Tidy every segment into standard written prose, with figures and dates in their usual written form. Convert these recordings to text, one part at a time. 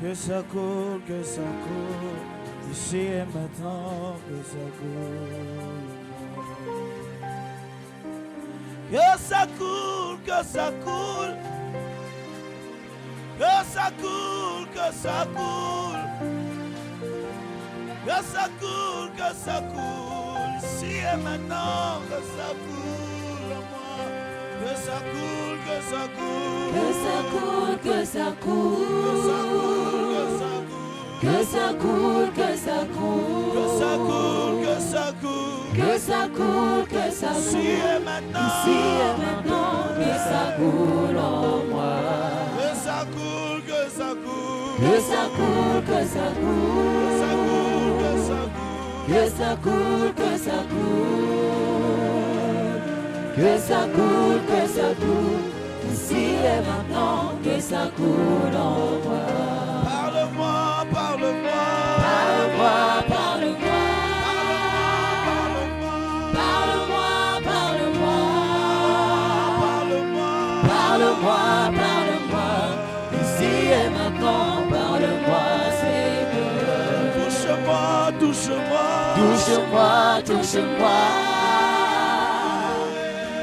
Que ça coule, ici et maintenant, que ça coule. Que ça coule, que ça coule. Que ça coule, que ça coule. Que ça coule, que ça coule. Ici et maintenant, que ça coule en moi. Que ça coule, que ça coule. Que ça coule, que ça coule. Que ça coule, que ça coule. Que ça coule, que ça coule. Que ça coule, que ça coule. Que ça coule, que ça coule. Ici et maintenant. Ici et maintenant, que ça coule en moi. Que ça coule, que ça coule. Que ça coule, que ça coule. Que ça coule, que ça coule. Que ça coule, que ça coule. Ici et maintenant, que ça coule en moi. Parle-moi, parle-moi. Parle-moi, parle-moi. Parle-moi, Parle-moi, parle-moi. parle-moi. Parle-moi, parle-moi. Ici et maintenant, parle-moi, Seigneur. Touche-moi, touche-moi. Touche-moi, touche-moi.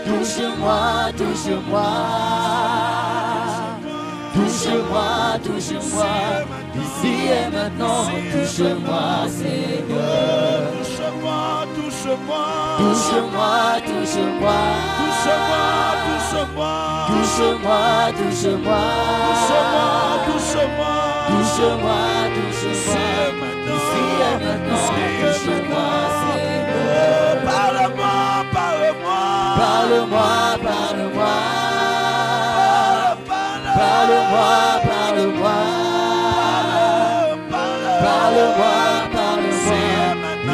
Touche-moi, touche-moi. Touche-moi, touche-moi. Ici et maintenant, touche-moi, Seigneur. Touche-moi, touche-moi. Touche-moi, touche-moi. Touche-moi, touche-moi. Touche-moi, touche-moi. Touche-moi, touche-moi. Touche-moi, touche-moi. Ici et maintenant, touche-moi, Seigneur. Parle-moi, parle-moi. Parle-moi, parle-moi. Parle-moi, parle-moi. Parle-moi, parle-moi.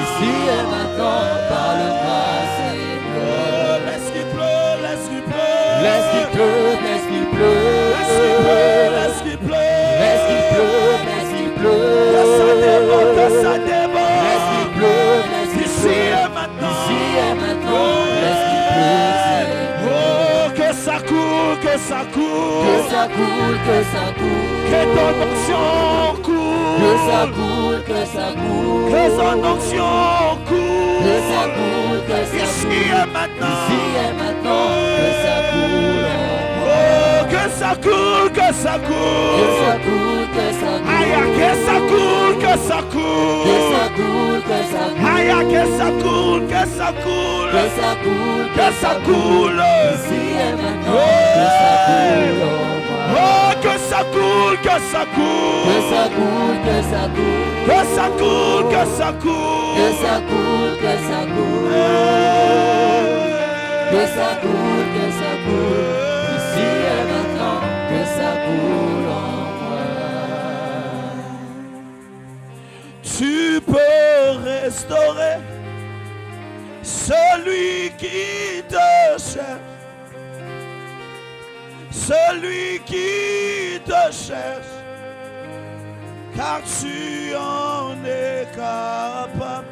Ici et maintenant, parle-moi, Seigneur. Laisse qu'il pleut, laisse qu'il pleut. Laisse qu'il pleut, laisse qu'il pleut. Laisse qu'il pleut. Laisse qu'il pleut, laisse qu'il pleut. Que ça déborde, que ça déborde. Laisse qu'il pleut, laisse qu'il Ici pleut. et maintenant. Ici et maintenant, laisse qu'il pleut, Seigneur. Oh, que ça coule, que ça coule. Que ça coule, que ça coule. Que ton onction coule. Que ça coule, que ça coule. Que son onction coule. Que ça coule, que ça Ici coule. et maintenant. Ici et maintenant, que ça coule. Oh, que ça coule, que ça Que coule. ça coule, que ça coule. Aïe, que ça coule, que ça coule. Que ça coule, que ça coule. Aïe, que ça coule, que ça coule. Que ça coule, Que ça coule. Ici et maintenant, que ça coule en moi. Oh, que ça coule, que ça coule. Que ça coule, que ça coule. Que ça coule, que ça coule. Que ça coule, que ça coule. Que ça coule, que ça coule. Ici et maintenant, que ça coule en moi. Tu peux restaurer celui qui te cherche. Celui qui te cherche, car tu en es capable.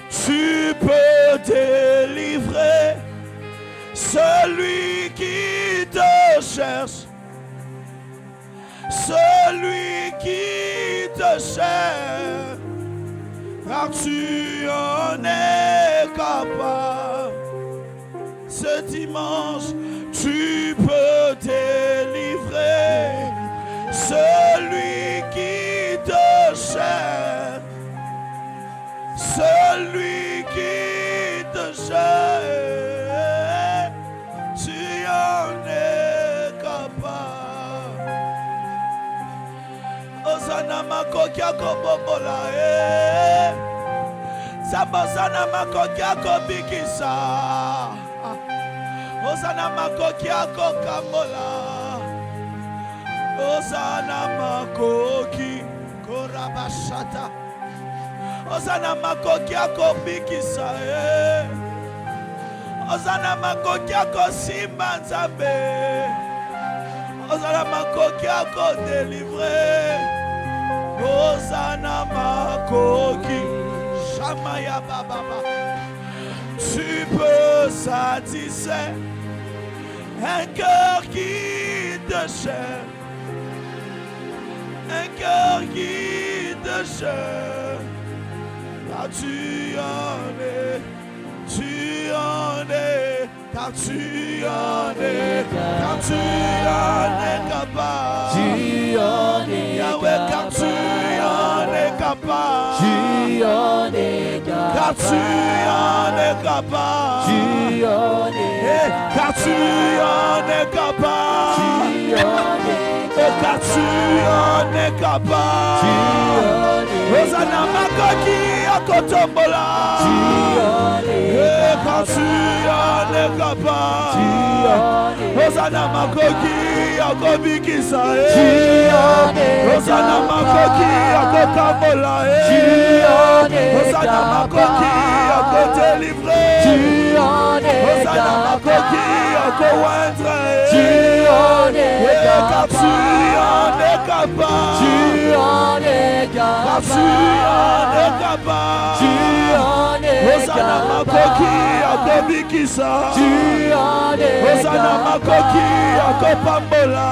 Tu peux délivrer celui qui te cherche. Celui qui te cherche, car tu en es capable. Ce dimanche, tu peux délivrer celui qui te cherche. Celui qui te cherche, tu en es capable. Osana makokia kobobola Sabasana makokia kobikisa. Osana makokia kokamola. Osana makoki korabashata. Osana makokia kobikisa. Osana makokia kosimba nzambe. Osana makokia kodélivrer. Osana makoki Shamaya Baba. Tu peux satisfaire un cœur qui te cherche. un cœur qui te cherche, car tu en es, car tu en es, car tu en es capable. Tu en es Yahweh, car tu en es capable. Tu en es Car tu en es capable. Tu en es Car tu en es capable. Tu en es Car tu en es capable. Hosanna Makoki Akotombola. Car tu en es capable. Hosanna Makoki Akobikisa. Hosanna Makoki Akokambola. Hosanna Makoki Akotélivre. Hosanna Makoki Akowendre. Car tu en es capable. Car tu en es capable. Hosanna Makoki Akobikisa. Hosanna Makoki Akopambola.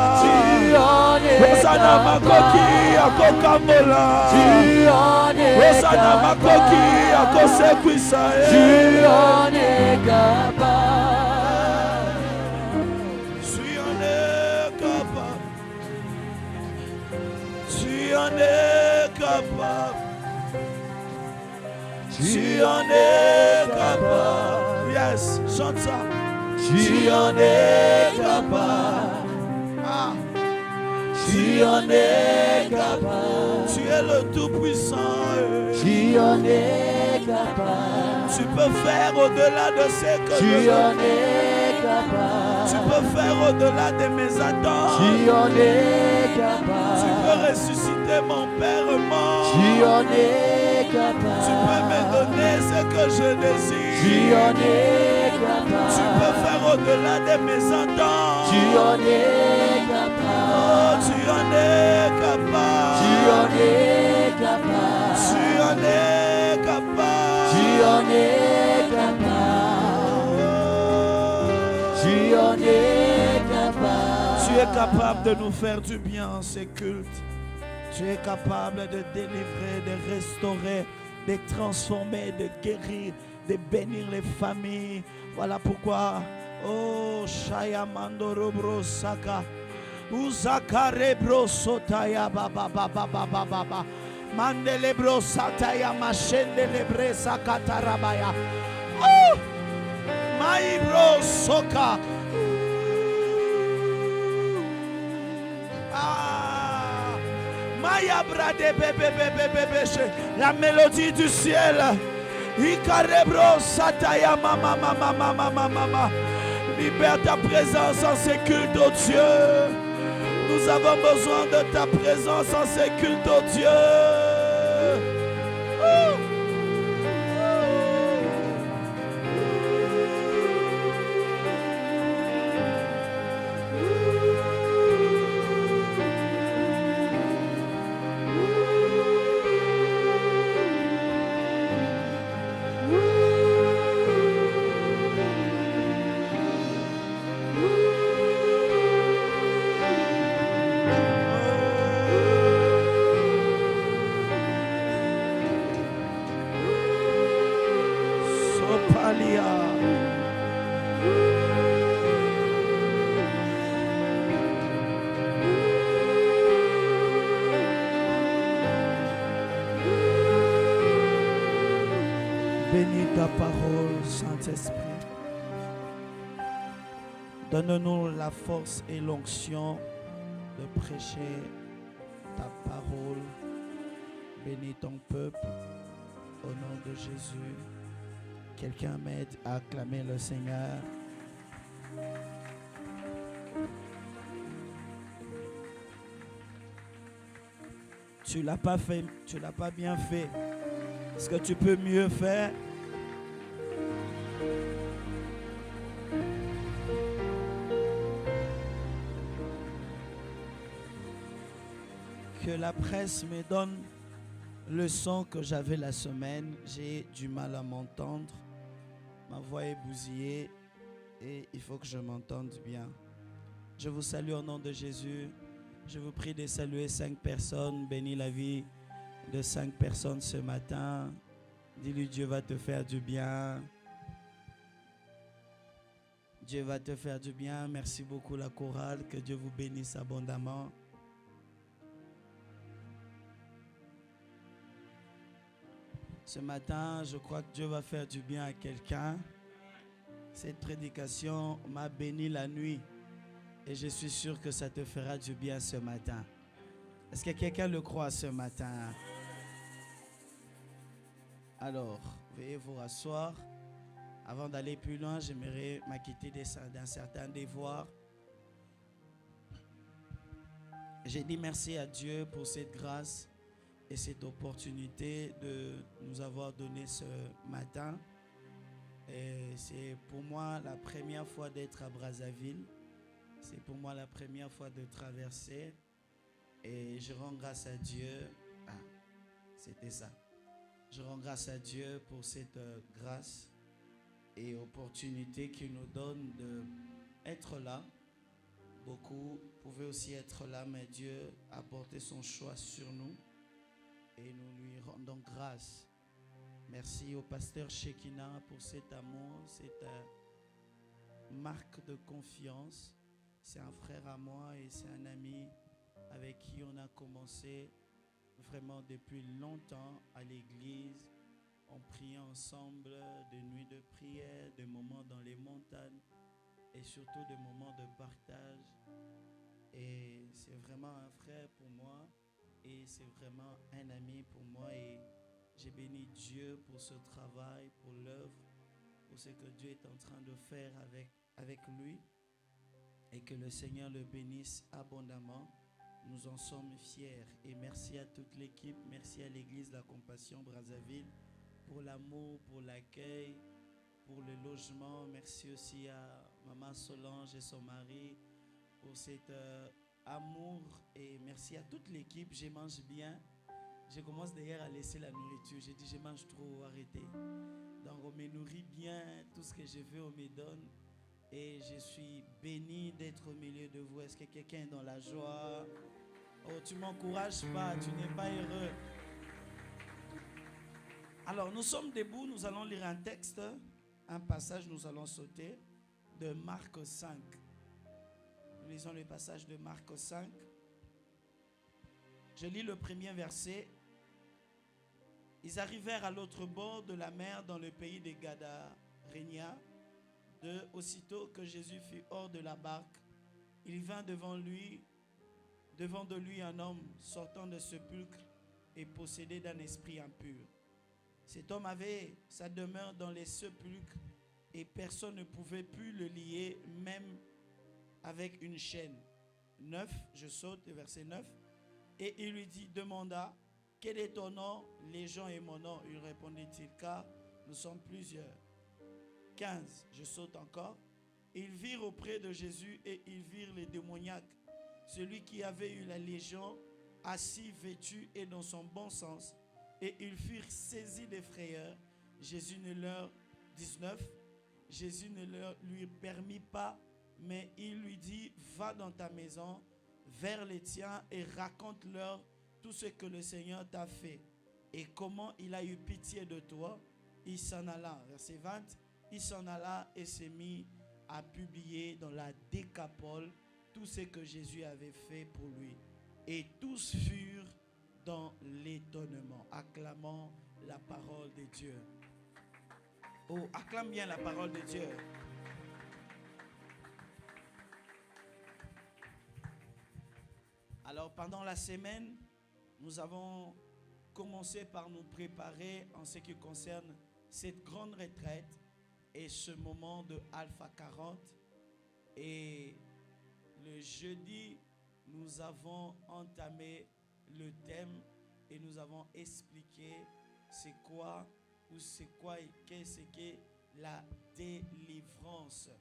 Hosanna Makoki Akokambola. Hosanna Makoki Akosekwisa. Tu en es capable. Tu en es capable. Tu en es capable. Yes, chante ça. Tu en es capable. Ah. Tu en es capable. Tu es le Tout-Puissant. Tu en es capable. Tu peux faire au-delà de ce que Tu je en veux. es capable. Tu peux faire au-delà de mes attentes. Tu en es Tu capable. peux ressusciter mon père mort. Tu en es capable. Tu peux me donner ce que je désire. Tu en es Tu capable. peux faire au-delà de mes attentes. Tu en es Oh, capable. tu en es capable. Tu en es capable. Tu en es capable. Tu en es capable. Tu en es capable. Tu es capable de nous faire du bien en ces cultes. Tu es capable de délivrer, de restaurer, de transformer, de guérir, de bénir les familles. Voilà pourquoi, oh, Shayamando Robro Saka, Uzakare Bro Sotaya Baba Baba Baba Baba, Mandele Bro Sataya Machendele Bre Sakatarabaya, oh, Mai Bro Soka. Ah, Maya Brade Bebe Bebe Bebe, la mélodie du ciel. Ikarebro Sataya Mama Mama Mama Mama Mama. Libère ta présence en ces cultes, oh Dieu. Nous avons besoin de ta présence en ces cultes, oh Dieu. Oh. Bénis ta parole, Saint-Esprit. Donne-nous la force et l'onction de prêcher ta parole. Bénis ton peuple au nom de Jésus. Quelqu'un m'aide à acclamer le Seigneur. Tu l'as pas fait, tu l'as pas bien fait. Est-ce que tu peux mieux faire? Que la presse me donne le son que j'avais la semaine. J'ai du mal à m'entendre. Ma voix est bousillée et il faut que je m'entende bien. Je vous salue au nom de Jésus. Je vous prie de saluer 5 personnes. Bénis la vie de 5 personnes ce matin. Dis-lui, Dieu va te faire du bien. Dieu va te faire du bien. Merci beaucoup la chorale. Que Dieu vous bénisse abondamment. Ce matin, je crois que Dieu va faire du bien à quelqu'un. Cette prédication m'a béni la nuit. Et je suis sûr que ça te fera du bien ce matin. Est-ce que quelqu'un le croit ce matin? Alors, veuillez vous rasseoir. Avant d'aller plus loin, j'aimerais m'acquitter d'un certain devoir. J'ai dit merci à Dieu pour cette grâce et cette opportunité de nous avoir donné ce matin. Et c'est pour moi la première fois d'être à Brazzaville. C'est pour moi la première fois de traverser. Et je rends grâce à Dieu. Ah, c'était ça. Je rends grâce à Dieu pour cette grâce et opportunité qu'il nous donne d'être là. Beaucoup pouvaient aussi être là, mais Dieu a porté son choix sur nous et nous lui rendons grâce. Merci au pasteur Shekina pour cet amour, cette marque de confiance. C'est un frère à moi et c'est un ami avec qui on a commencé vraiment depuis longtemps à l'église. On priait ensemble, de nuits de prière, de moments dans les montagnes et surtout des moments de partage. Et c'est vraiment un frère pour moi et c'est vraiment un ami pour moi. Et j'ai béni Dieu pour ce travail, pour l'œuvre, pour ce que Dieu est en train de faire avec lui. Et que le Seigneur le bénisse abondamment. Nous en sommes fiers. Et merci à toute l'équipe. Merci à l'Église La Compassion Brazzaville pour l'amour, pour l'accueil, pour le logement. Merci aussi à Maman Solange et son mari pour cet amour. Et merci à toute l'équipe. Je mange bien. Je commence d'ailleurs à laisser la nourriture. J'ai dit je mange trop, arrêtez. Donc on me nourrit bien. Tout ce que je veux, on me donne. Et je suis béni d'être au milieu de vous. Est-ce que quelqu'un est dans la joie? Oh, tu m'encourages pas, tu n'es pas heureux. Alors, nous sommes debout, nous allons lire un texte, un passage, nous allons sauter de Marc 5. Nous lisons le passage de Marc 5. Je lis le premier verset. Ils arrivèrent à l'autre bord de la mer dans le pays des Gadaréniens. Aussitôt que Jésus fut hors de la barque, il vint devant de lui un homme sortant de sépulcre et possédé d'un esprit impur. Cet homme avait sa demeure dans les sépulcres et personne ne pouvait plus le lier, même avec une chaîne. 9, je saute, verset 9. Et il lui demanda, quel est ton nom? Légion est mon nom. Il répondit-il, car nous sommes plusieurs. 15, je saute encore. Ils virent auprès de Jésus et ils virent les démoniaques, celui qui avait eu la légion, assis, vêtu et dans son bon sens. Et ils furent saisis de frayeur. Jésus ne leur, 19, Jésus ne leur lui permit pas, mais il lui dit, va dans ta maison, vers les tiens et raconte-leur tout ce que le Seigneur t'a fait et comment il a eu pitié de toi. Il s'en alla, verset 20, il s'en alla et s'est mis à publier dans la Décapole tout ce que Jésus avait fait pour lui. Et tous furent dans l'étonnement. Acclamons la parole de Dieu. Oh, acclame bien la parole de Dieu. Alors, pendant la semaine, nous avons commencé par nous préparer en ce qui concerne cette grande retraite et ce moment de Alpha 40. Et le jeudi, nous avons entamé le thème et nous avons expliqué c'est quoi et qu'est-ce que la délivrance.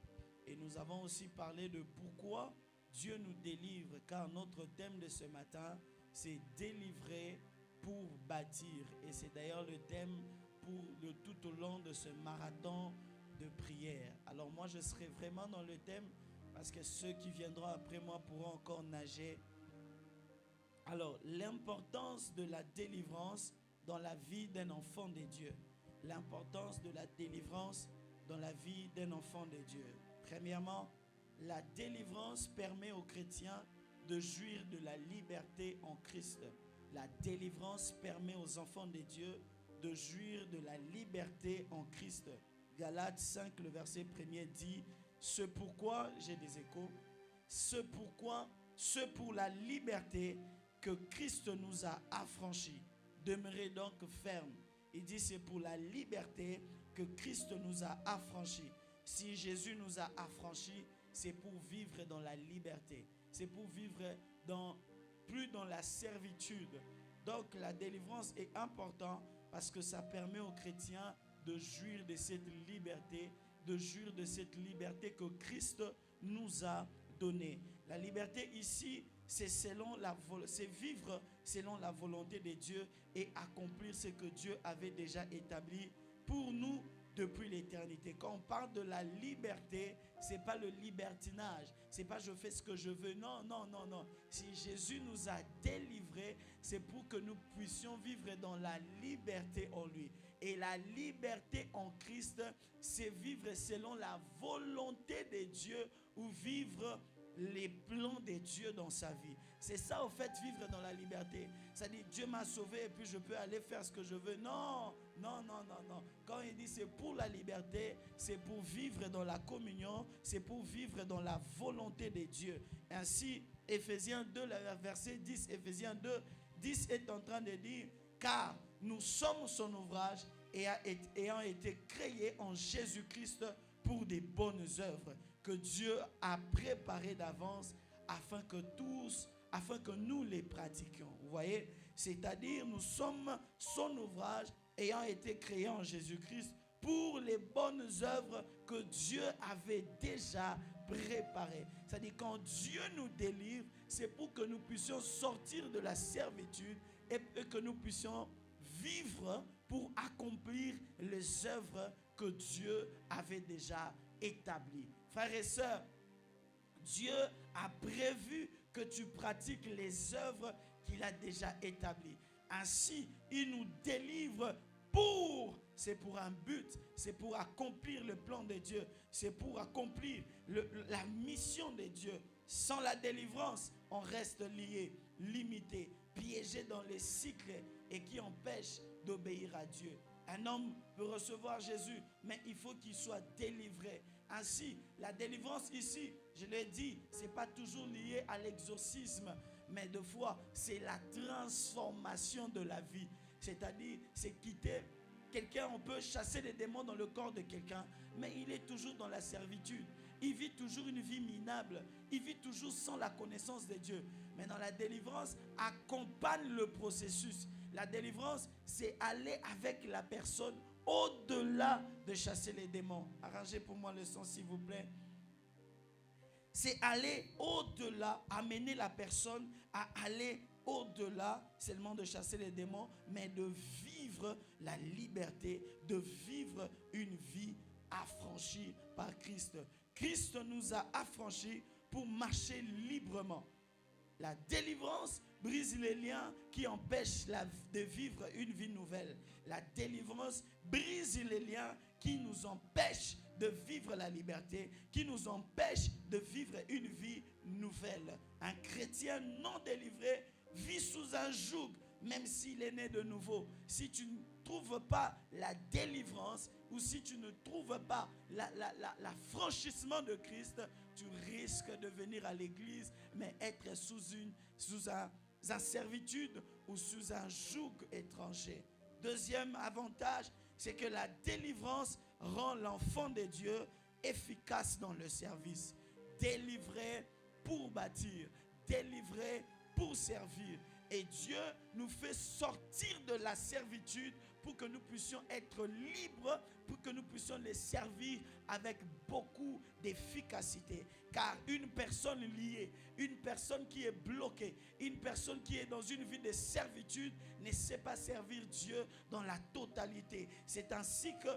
Et nous avons aussi parlé de pourquoi Dieu nous délivre, car notre thème de ce matin, c'est délivrer pour bâtir. Et c'est d'ailleurs le thème tout au long de ce marathon de prière. Alors moi, je serai vraiment dans le thème parce que ceux qui viendront après moi pourront encore nager Alors, l'importance de la délivrance dans la vie d'un enfant de Dieu. L'importance de la délivrance dans la vie d'un enfant de Dieu. Premièrement, la délivrance permet aux chrétiens de jouir de la liberté en Christ. La délivrance permet aux enfants de Dieu de jouir de la liberté en Christ. Galates 5, le verset 1er dit « Ce pourquoi, j'ai des échos, ce pour la liberté que Christ nous a affranchis. Demeurez donc fermes. » Il dit c'est pour la liberté que Christ nous a affranchis. Si Jésus nous a affranchis, c'est pour vivre dans la liberté. C'est pour vivre plus dans la servitude. Donc la délivrance est importante parce que ça permet aux chrétiens de jouir de cette liberté, que Christ nous a donnée. La liberté ici, c'est vivre selon la volonté de Dieu et accomplir ce que Dieu avait déjà établi pour nous depuis l'éternité. Quand on parle de la liberté, c'est pas le libertinage, c'est pas je fais ce que je veux. Non. Si Jésus nous a délivrés, c'est pour que nous puissions vivre dans la liberté en lui. Et la liberté en Christ, c'est vivre selon la volonté de Dieu ou vivre les plans de Dieu dans sa vie. C'est ça, au fait, vivre dans la liberté. Ça dit, Dieu m'a sauvé et puis je peux aller faire ce que je veux. Non. Quand il dit c'est pour la liberté, c'est pour vivre dans la communion, c'est pour vivre dans la volonté de Dieu. Ainsi, Éphésiens 2, verset 10, Éphésiens 2, 10 est en train de dire, car nous sommes son ouvrage ayant été créés en Jésus-Christ pour des bonnes œuvres que Dieu a préparées d'avance afin que nous les pratiquions. Vous voyez, c'est-à-dire nous sommes son ouvrage ayant été créé en Jésus-Christ pour les bonnes œuvres que Dieu avait déjà préparées. C'est-à-dire quand Dieu nous délivre, c'est pour que nous puissions sortir de la servitude et que nous puissions vivre pour accomplir les œuvres que Dieu avait déjà établies. Frères et sœurs, Dieu a prévu que tu pratiques les œuvres qu'il a déjà établies. Ainsi, il nous délivre c'est pour un but, c'est pour accomplir le plan de Dieu, c'est pour accomplir la mission de Dieu. Sans la délivrance, on reste lié, limité, piégé dans les cycles et qui empêche d'obéir à Dieu. Un homme peut recevoir Jésus, mais il faut qu'il soit délivré. Ainsi, la délivrance ici, je l'ai dit, ce n'est pas toujours lié à l'exorcisme, mais de fois, c'est la transformation de la vie. C'est-à-dire, c'est quitter quelqu'un, on peut chasser les démons dans le corps de quelqu'un, mais il est toujours dans la servitude. Il vit toujours une vie minable. Il vit toujours sans la connaissance de Dieu. Mais dans la délivrance, accompagne le processus. La délivrance, c'est aller avec la personne au-delà de chasser les démons. Arrangez pour moi le son, s'il vous plaît. C'est aller au-delà, amener la personne à aller au-delà seulement de chasser les démons, mais de vivre la liberté, de vivre une vie affranchie par Christ. Christ nous a affranchis pour marcher librement. La délivrance brise les liens qui empêchent de vivre une vie nouvelle. La délivrance brise les liens qui nous empêchent de vivre la liberté, qui nous empêchent de vivre une vie nouvelle. Un chrétien non délivré vit sous un joug, même s'il est né de nouveau. Si tu ne trouves pas la délivrance ou si tu ne trouves pas l'affranchissement de Christ, tu risques de venir à l'église, mais être sous une servitude ou sous un joug étranger. Deuxième avantage, c'est que la délivrance rend l'enfant de Dieu efficace dans le service. Délivré pour bâtir, délivré pour servir. Et Dieu nous fait sortir de la servitude pour que nous puissions être libres, pour que nous puissions les servir avec beaucoup d'efficacité. Car une personne liée, une personne qui est bloquée, une personne qui est dans une vie de servitude ne sait pas servir Dieu dans la totalité. C'est ainsi que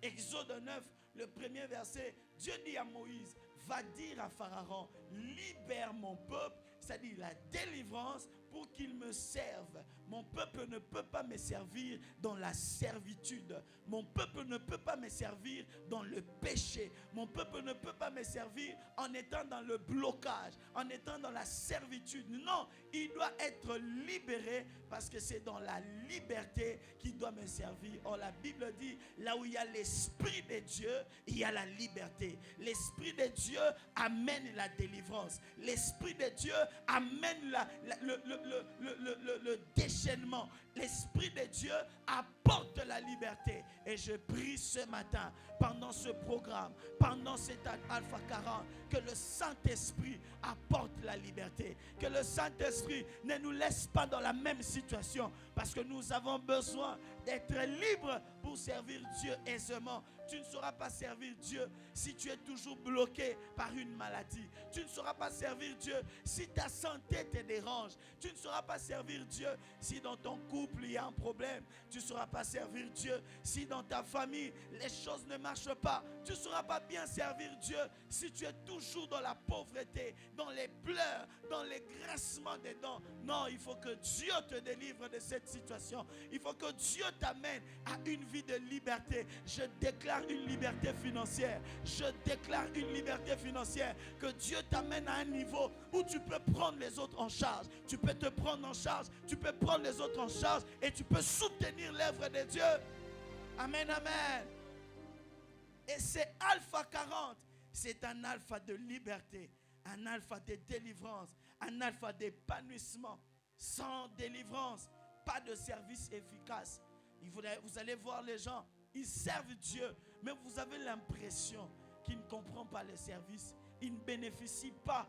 Exode 9, le premier verset, Dieu dit à Moïse, va dire à Pharaon, libère mon peuple c'est-à-dire la délivrance pour qu'ils me servent. Mon peuple ne peut pas me servir dans la servitude. Mon peuple ne peut pas me servir dans le péché. Mon peuple ne peut pas me servir en étant dans le blocage, en étant dans la servitude. Non, il doit être libéré parce que c'est dans la liberté qu'il doit me servir. Or, la Bible dit, là où il y a l'Esprit de Dieu, il y a la liberté. L'Esprit de Dieu amène la délivrance. L'Esprit de Dieu amène le déchaînement. L'Esprit de Dieu apporte la liberté. Et je prie ce matin, pendant ce programme, pendant cet Alpha 40, que le Saint-Esprit apporte la liberté. Que le Saint-Esprit ne nous laisse pas dans la même situation. Parce que nous avons besoin d'être libres pour servir Dieu aisément. Tu ne sauras pas servir Dieu si tu es toujours bloqué par une maladie. Tu ne sauras pas servir Dieu si ta santé te dérange. Tu ne sauras pas servir Dieu si dans ton couple il y a un problème. Tu ne sauras pas servir Dieu si dans ta famille les choses ne marchent pas. Tu ne sauras pas bien servir Dieu si tu es toujours dans la pauvreté, dans les pleurs, dans les grincements des dents. Non, il faut que Dieu te délivre de cette situation. Il faut que Dieu t'amène à une vie de liberté. Je déclare une liberté financière. Je déclare une liberté financière. Que Dieu t'amène à un niveau où tu peux prendre les autres en charge. Tu peux te prendre en charge. Tu peux prendre les autres en charge. Et tu peux soutenir l'œuvre de Dieu. Amen, amen. Et c'est Alpha 40. C'est un alpha de liberté. Un alpha de délivrance. Un alpha d'épanouissement. Sans délivrance, pas de service efficace. Vous allez voir les gens, ils servent Dieu, mais vous avez l'impression qu'ils ne comprennent pas le service. Ils ne bénéficient pas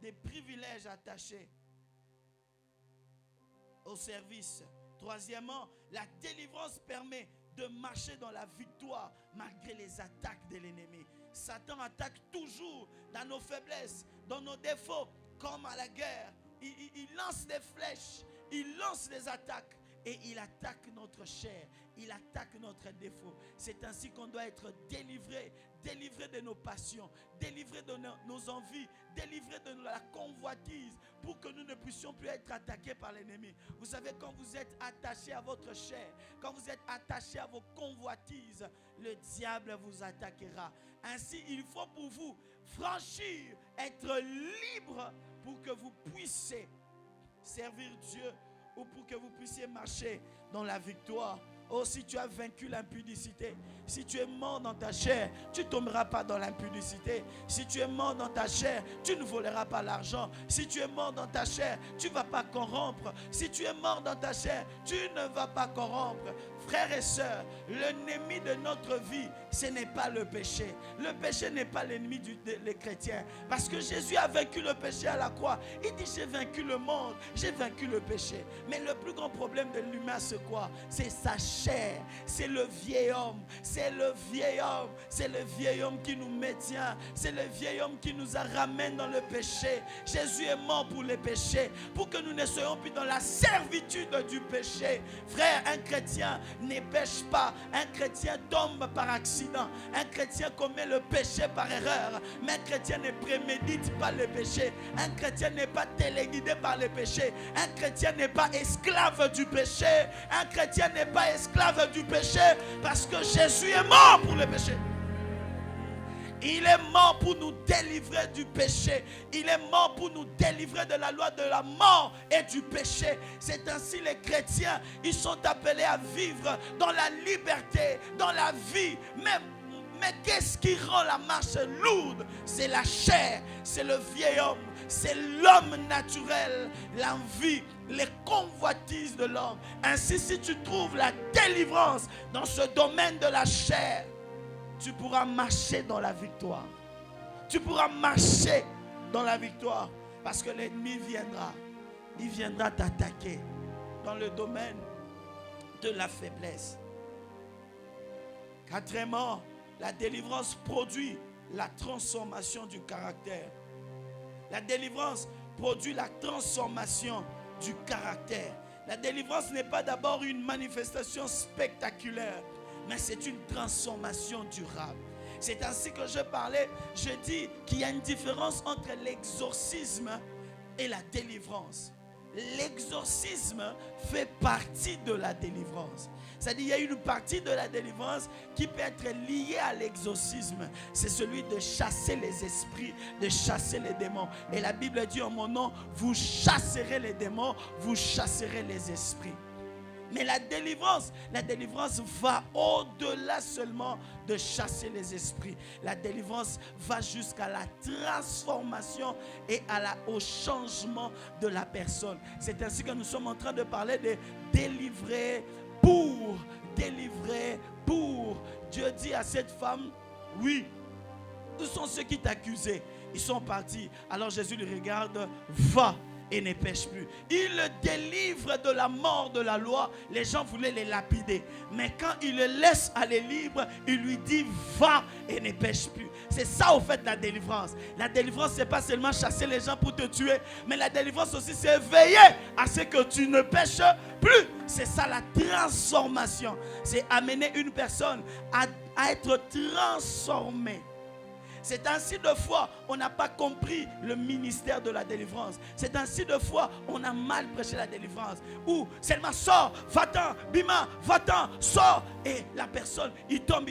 des privilèges attachés au service. Troisièmement, la délivrance permet de marcher dans la victoire malgré les attaques de l'ennemi. Satan attaque toujours dans nos faiblesses, dans nos défauts, comme à la guerre. Il lance des flèches, il lance des attaques. Et il attaque notre chair, il attaque notre défaut. C'est ainsi qu'on doit être délivré, délivré de nos passions, délivré de nos envies, délivré de la convoitise, pour que nous ne puissions plus être attaqués par l'ennemi. Vous savez, quand vous êtes attaché à votre chair, quand vous êtes attaché à vos convoitises, le diable vous attaquera. Ainsi, il faut pour vous franchir, être libre pour que vous puissiez servir Dieu, ou pour que vous puissiez marcher dans la victoire. Oh, si tu as vaincu l'impudicité, si tu es mort dans ta chair, tu ne tomberas pas dans l'impudicité. Si tu es mort dans ta chair, tu ne voleras pas l'argent. Si tu es mort dans ta chair, tu ne vas pas corrompre. Si tu es mort dans ta chair, tu ne vas pas corrompre. Frères et sœurs, l'ennemi de notre vie, ce n'est pas le péché. Le péché n'est pas l'ennemi des chrétiens. Parce que Jésus a vaincu le péché à la croix. Il dit, j'ai vaincu le monde, j'ai vaincu le péché. Mais le plus grand problème de l'humain, c'est quoi? C'est sa chair, c'est le vieil homme, c'est le vieil homme, c'est le vieil homme qui nous maintient, c'est le vieil homme qui nous a ramène dans le péché. Jésus est mort pour les péchés, pour que nous ne soyons plus dans la servitude du péché. Frère, un chrétien ne pêche pas, un chrétien tombe par accident, un chrétien commet le péché par erreur, mais un chrétien ne prémédite pas le péché, un chrétien n'est pas téléguidé par le péché, un chrétien n'est pas esclave du péché, un chrétien n'est pas esclave du péché, parce que Jésus est mort pour le péché. Il est mort pour nous délivrer du péché. Il est mort pour nous délivrer de la loi de la mort et du péché. C'est ainsi les chrétiens, ils sont appelés à vivre dans la liberté, dans la vie. Mais qu'est-ce qui rend la marche lourde? C'est la chair, c'est le vieil homme, c'est l'homme naturel, l'envie, les convoitises de l'homme. Ainsi, si tu trouves la délivrance dans ce domaine de la chair, tu pourras marcher dans la victoire. Tu pourras marcher dans la victoire. Parce que l'ennemi viendra. Il viendra t'attaquer dans le domaine de la faiblesse. Quatrièmement, la délivrance produit la transformation du caractère. La délivrance produit la transformation du caractère. La délivrance n'est pas d'abord une manifestation spectaculaire, mais c'est une transformation durable. C'est ainsi que je parlais, je dis qu'il y a une différence entre l'exorcisme et la délivrance. L'exorcisme fait partie de la délivrance. C'est-à-dire, il y a une partie de la délivrance qui peut être liée à l'exorcisme. C'est celui de chasser les esprits, de chasser les démons. Et la Bible dit en mon nom, vous chasserez les démons, vous chasserez les esprits. Mais la délivrance va au-delà seulement de chasser les esprits. La délivrance va jusqu'à la transformation et au changement de la personne. C'est ainsi que nous sommes en train de parler de délivrer pour. Délivrer pour. Dieu dit à cette femme, oui, où sont ceux qui t'accusaient? Ils sont partis. Alors Jésus le regarde, va et ne pêche plus. Il le délivre de la mort de la loi. Les gens voulaient les lapider. Mais quand il le laisse aller libre, il lui dit va et ne pêche plus. C'est ça au fait la délivrance. La délivrance, c'est pas seulement chasser les gens pour te tuer, mais la délivrance aussi, c'est veiller à ce que tu ne pêches plus. C'est ça la transformation. C'est amener une personne à être transformée. C'est ainsi de fois on n'a pas compris le ministère de la délivrance. C'est ainsi de fois on a mal prêché la délivrance. Ou seulement sors, va-t'en, bima, va-t'en, sors. Et la personne, il tombe.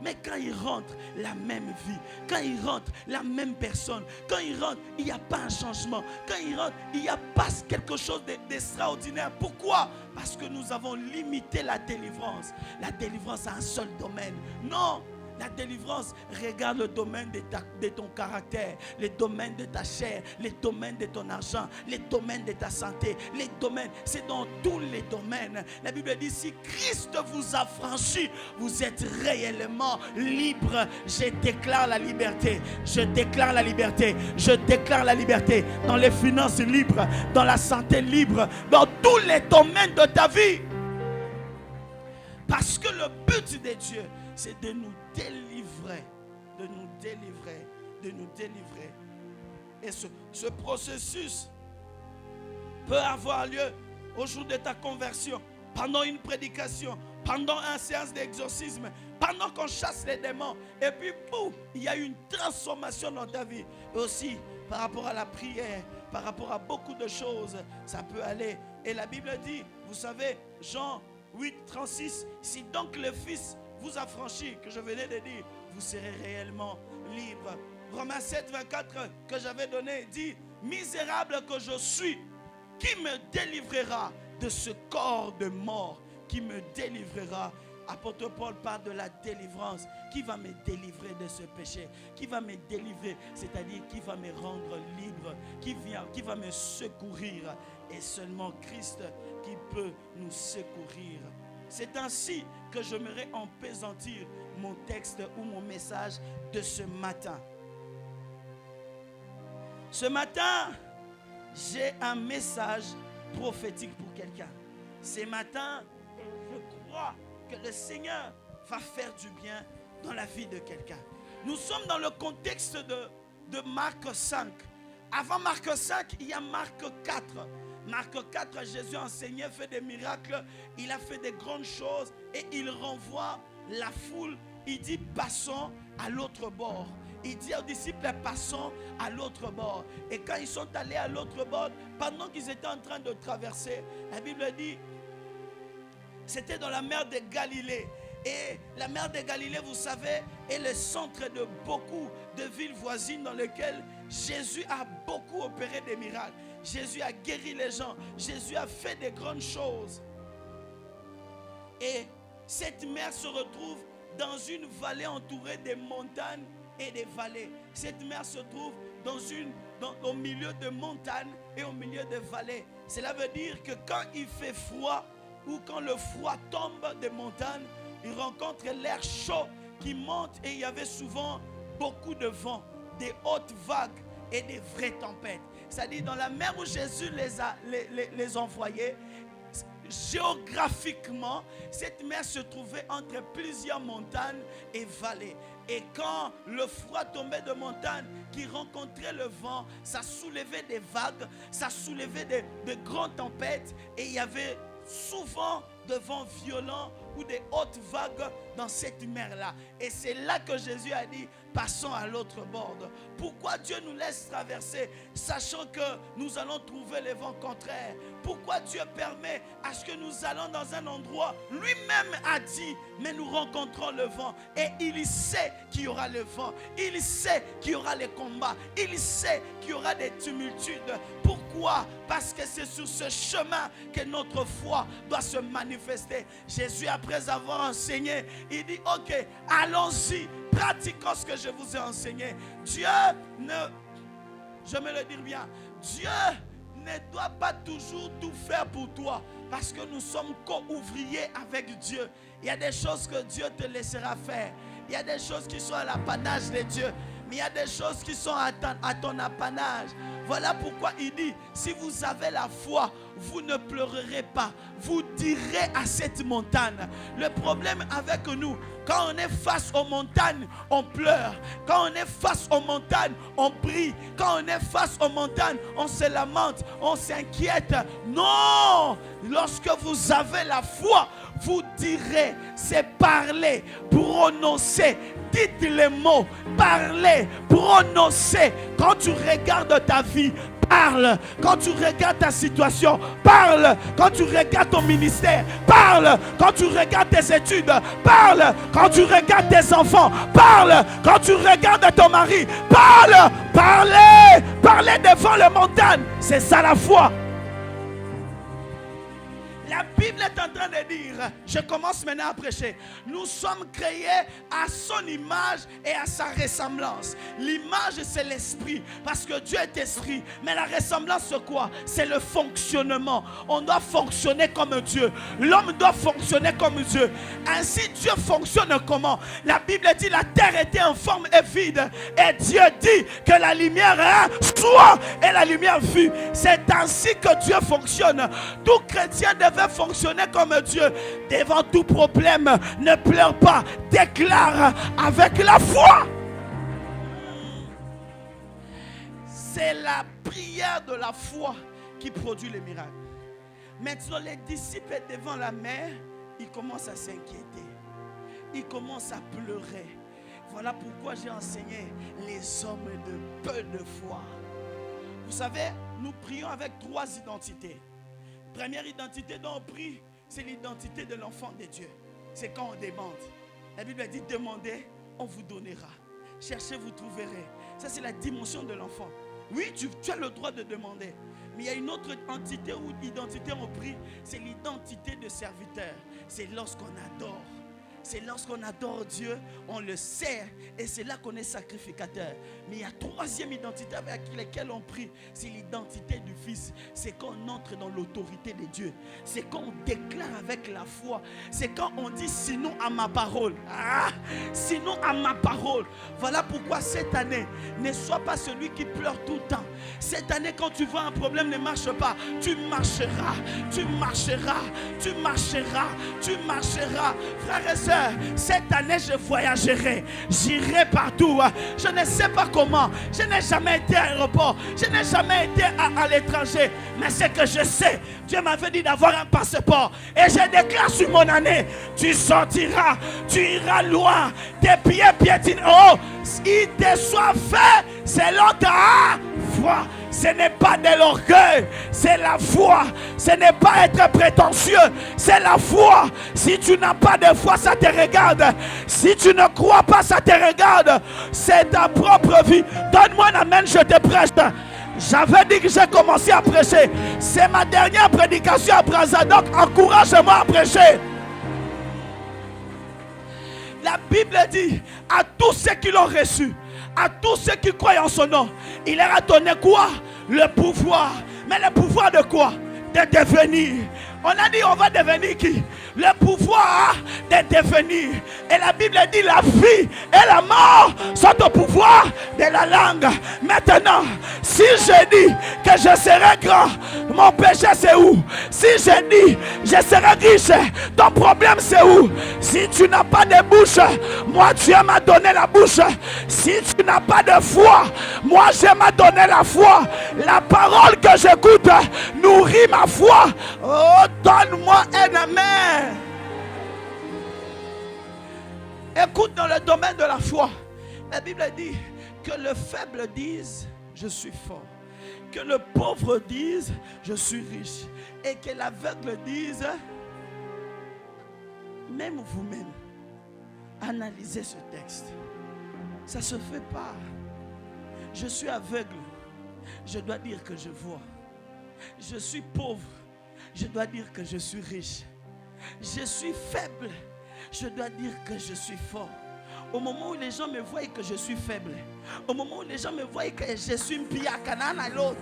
Mais quand il rentre, la même vie. Quand il rentre, la même personne. Quand il rentre, il n'y a pas un changement. Quand il rentre, il n'y a pas quelque chose d'extraordinaire. Pourquoi? Parce que nous avons limité la délivrance. La délivrance a un seul domaine. Non. La délivrance regarde le domaine de ton caractère, les domaines de ta chair, les domaines de ton argent, les domaines de ta santé, les domaines, c'est dans tous les domaines. La Bible dit, si Christ vous a franchi, vous êtes réellement libre. Je déclare la liberté, je déclare la liberté, je déclare la liberté dans les finances libres, dans la santé libre, dans tous les domaines de ta vie. Parce que le but de Dieu, c'est de nous délivrer, de nous délivrer, de nous délivrer. Et ce processus peut avoir lieu au jour de ta conversion, pendant une prédication, pendant une séance d'exorcisme, pendant qu'on chasse les démons. Et puis, boum, il y a une transformation dans ta vie. Et aussi, par rapport à la prière, par rapport à beaucoup de choses, ça peut aller. Et la Bible dit, vous savez, Jean 8, 36, si donc le Fils vous a franchi, que je venais de dire, vous serez réellement libre. Romains 7, 24 que j'avais donné dit, misérable que je suis, qui me délivrera de ce corps de mort? Qui me délivrera? Apôtre Paul parle de la délivrance. Qui va me délivrer de ce péché? Qui va me délivrer? C'est-à-dire qui va me rendre libre? Qui va me secourir? Et seulement Christ qui peut nous secourir. C'est ainsi que j'aimerais empaisantir mon texte ou mon message de ce matin. Ce matin, j'ai un message prophétique pour quelqu'un. Ce matin, je crois que le Seigneur va faire du bien dans la vie de quelqu'un. Nous sommes dans le contexte de Marc 5. Avant Marc 5, il y a Marc 4. Marc 4, Jésus enseignait, fait des miracles, il a fait des grandes choses et il renvoie la foule. Il dit passons à l'autre bord. Il dit aux disciples passons à l'autre bord. Et quand ils sont allés à l'autre bord, pendant qu'ils étaient en train de traverser, la Bible dit c'était dans la mer de Galilée. Et la mer de Galilée, vous savez, est le centre de beaucoup de villes voisines dans lesquelles Jésus a beaucoup opéré des miracles. Jésus a guéri les gens. Jésus a fait des grandes choses. Et cette mer se retrouve dans une vallée entourée de montagnes et des vallées. Cette mer se trouve au milieu de montagnes et au milieu de vallées. Cela veut dire que quand il fait froid ou quand le froid tombe des montagnes, il rencontre l'air chaud qui monte et il y avait souvent beaucoup de vent, des hautes vagues et des vraies tempêtes. C'est-à-dire dans la mer où Jésus les envoyait, géographiquement, cette mer se trouvait entre plusieurs montagnes et vallées. Et quand le froid tombait de montagnes qui rencontrait le vent, ça soulevait des vagues, ça soulevait de grandes tempêtes et il y avait souvent de vents violents ou des hautes vagues dans cette mer-là. Et c'est là que Jésus a dit, passons à l'autre bord. Pourquoi Dieu nous laisse traverser, sachant que nous allons trouver les vents contraires? Pourquoi Dieu permet à ce que nous allons dans un endroit, lui-même a dit, mais nous rencontrons le vent. Et il sait qu'il y aura le vent. Il sait qu'il y aura les combats. Il sait qu'il y aura des tumultudes. Pourquoi? Parce que c'est sur ce chemin que notre foi doit se manifester. Jésus, après avoir enseigné, il dit, ok, allons-y, pratiquons ce que je vous ai enseigné. Dieu ne, je me le dis bien, Dieu ne doit pas toujours tout faire pour toi, parce que nous sommes co-ouvriers avec Dieu. Il y a des choses que Dieu te laissera faire. Il y a des choses qui sont à l'apanage de Dieu, mais il y a des choses qui sont à ton apanage. Voilà pourquoi il dit, si vous avez la foi, vous ne pleurerez pas. Vous direz à cette montagne. Le problème avec nous, quand on est face aux montagnes, on pleure. Quand on est face aux montagnes, on prie. Quand on est face aux montagnes, on se lamente, on s'inquiète. Non! Lorsque vous avez la foi, vous direz, c'est parler, prononcer. Dites les mots, parlez, prononcez. Quand tu regardes ta vie, parle. Quand tu regardes ta situation, parle. Quand tu regardes ton ministère, parle. Quand tu regardes tes études, parle. Quand tu regardes tes enfants, parle. Quand tu regardes ton mari, parle. Parlez. Parlez devant les montagnes. C'est ça la foi. La Bible est en train de dire, je commence maintenant à prêcher, nous sommes créés à son image et à sa ressemblance. L'image, c'est l'esprit, parce que Dieu est esprit. Mais la ressemblance, c'est quoi? C'est le fonctionnement. On doit fonctionner comme Dieu. L'homme doit fonctionner comme Dieu. Ainsi, Dieu fonctionne comment? La Bible dit, la terre était informe et vide. Et Dieu dit que la lumière soit, et la lumière fut. C'est ainsi que Dieu fonctionne. Tout chrétien devait fonctionner comme Dieu. Devant tout problème, ne pleure pas, déclare avec la foi. C'est la prière de la foi qui produit les miracles. Maintenant, les disciples devant la mer, ils commencent à s'inquiéter. Ils commencent à pleurer. Voilà pourquoi j'ai enseigné les hommes de peu de foi. Vous savez, nous prions avec 3 identités. Première identité dont on prie, c'est l'identité de l'enfant de Dieu. C'est quand on demande. La Bible dit, demandez, on vous donnera. Cherchez, vous trouverez. Ça, c'est la dimension de l'enfant. Oui, tu as le droit de demander. Mais il y a une autre entité ou identité on prie, c'est l'identité de serviteur. C'est lorsqu'on adore. C'est lorsqu'on adore Dieu, on le sert et c'est là qu'on est sacrificateur. Mais il y a 3e identité avec laquelle on prie, c'est l'identité du Fils. C'est quand on entre dans l'autorité de Dieu. C'est quand on déclare avec la foi. C'est quand on dit sinon à ma parole. Sinon à ma parole. Voilà pourquoi cette année, ne sois pas celui qui pleure tout le temps. Cette année, quand tu vois un problème ne marche pas, tu marcheras, tu marcheras, tu marcheras, tu marcheras. Frères et sœurs, cette année je voyagerai, j'irai partout. Je ne sais pas comment, je n'ai jamais été à l'aéroport, je n'ai jamais été à l'étranger, mais ce que je sais, Dieu m'avait dit d'avoir un passeport et je déclare sur mon année, tu sortiras, tu iras loin, tes pieds piétinent. Oh, il te soit fait selon ta foi. Ce n'est pas de l'orgueil, c'est la foi. Ce n'est pas être prétentieux, c'est la foi. Si tu n'as pas de foi, ça te regarde. Si tu ne crois pas, ça te regarde. C'est ta propre vie. Donne-moi un amen, je te prêche. J'avais dit que j'ai commencé à prêcher. C'est ma dernière prédication à Brazzaville. Encourage-moi à prêcher. La Bible dit à tous ceux qui l'ont reçu, à tous ceux qui croient en son nom, il leur a donné quoi? Le pouvoir. Mais le pouvoir de quoi? De devenir. On a dit on va devenir qui? Le pouvoir de devenir. Et la Bible dit la vie et la mort sont au pouvoir de la langue. Maintenant, si je dis que je serai grand, mon péché c'est où? Si je dis, je serai riche, ton problème c'est où? Si tu n'as pas de bouche, moi Dieu m'a donné la bouche. Si tu n'as pas de foi, moi Dieu m'a donné la foi. La parole que j'écoute nourrit ma foi. Oh, donne-moi un amen. Écoute, dans le domaine de la foi, la Bible dit que le faible dise, je suis fort. Que le pauvre dise, je suis riche. Et que l'aveugle dise, même vous-même, analysez ce texte. Ça ne se fait pas. Je suis aveugle, je dois dire que je vois. Je suis pauvre, je dois dire que je suis riche. Je suis faible, je dois dire que je suis fort. Au moment où les gens me voient que je suis faible, au moment où les gens me voient que je suis une piacanane à l'autre,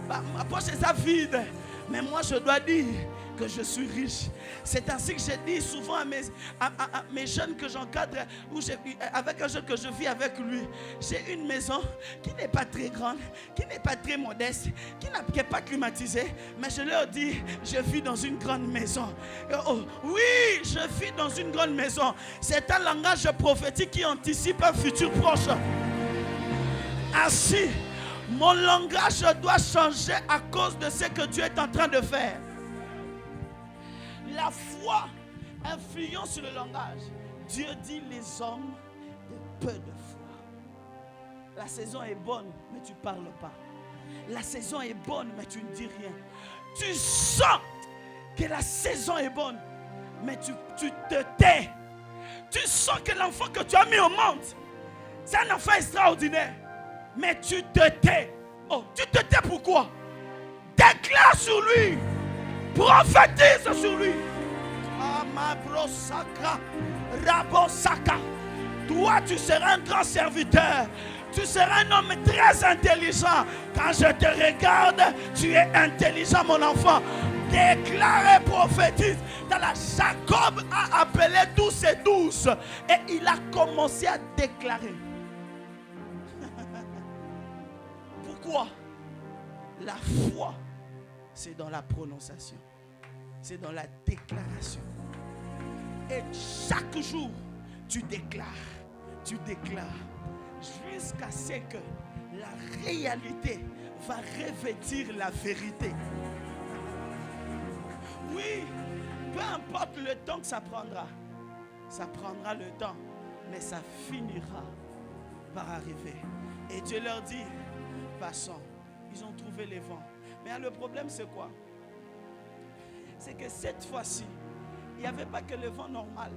ma poche est vide, mais moi je dois dire que je suis riche. C'est ainsi que je dis souvent à mes jeunes que j'encadre, avec un jeune que je vis avec lui. J'ai une maison qui n'est pas très grande, qui n'est pas très modeste, qui n'est pas climatisée, mais je leur dis, je vis dans une grande maison. Oh, oui, je vis dans une grande maison. C'est un langage prophétique qui anticipe un futur proche. Ainsi, mon langage doit changer à cause de ce que Dieu est en train de faire. La foi influence le langage. Dieu dit les hommes de peu de foi. La saison est bonne, mais tu ne parles pas. La saison est bonne, mais tu ne dis rien. Tu sens que la saison est bonne, mais tu te tais. Tu sens que l'enfant que tu as mis au monde, c'est un enfant extraordinaire, mais tu te tais. Oh, tu te tais pourquoi? Déclare sur lui. Prophétise sur lui. Amabrosaka, Rabosaka. Toi, tu seras un grand serviteur. Tu seras un homme très intelligent. Quand je te regarde, tu es intelligent, mon enfant. Déclare et prophétise. Dans la Jacob a appelé tous ses douze. Et il a commencé à déclarer. Pourquoi? La foi, c'est dans la prononciation. C'est dans la déclaration. Et chaque jour, tu déclares, jusqu'à ce que la réalité va revêtir la vérité. Oui, peu importe le temps que ça prendra le temps, mais ça finira par arriver. Et Dieu leur dit, passons. Ils ont trouvé les vents. Mais le problème, c'est quoi? C'est que cette fois-ci, il n'y avait pas que le vent normal.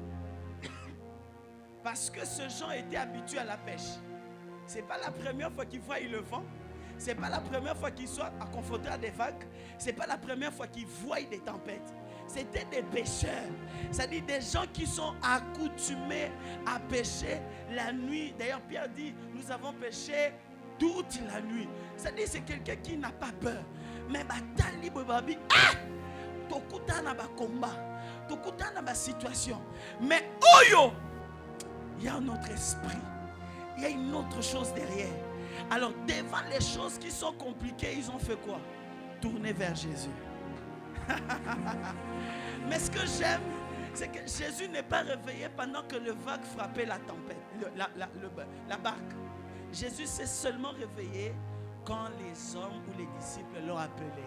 Parce que ce gens étaient habitués à la pêche. Ce n'est pas la première fois qu'ils voient le vent. Ce n'est pas la première fois qu'ils sont confrontés à des vagues. Ce n'est pas la première fois qu'ils voient des tempêtes. C'était des pêcheurs. C'est-à-dire des gens qui sont accoutumés à pêcher la nuit. D'ailleurs, Pierre dit, nous avons pêché toute la nuit. C'est-à-dire c'est quelqu'un qui n'a pas peur. Mais batali bobabi, tokuta na ba combat, tokuta na ba situation. Mais oyo, il y a un autre esprit. Il y a une autre chose derrière. Alors devant les choses qui sont compliquées, ils ont fait quoi? Tourner vers Jésus. Mais ce que j'aime, c'est que Jésus n'est pas réveillé pendant que le vague frappait la tempête, la barque. Jésus s'est seulement réveillé quand les hommes ou les disciples l'ont appelé.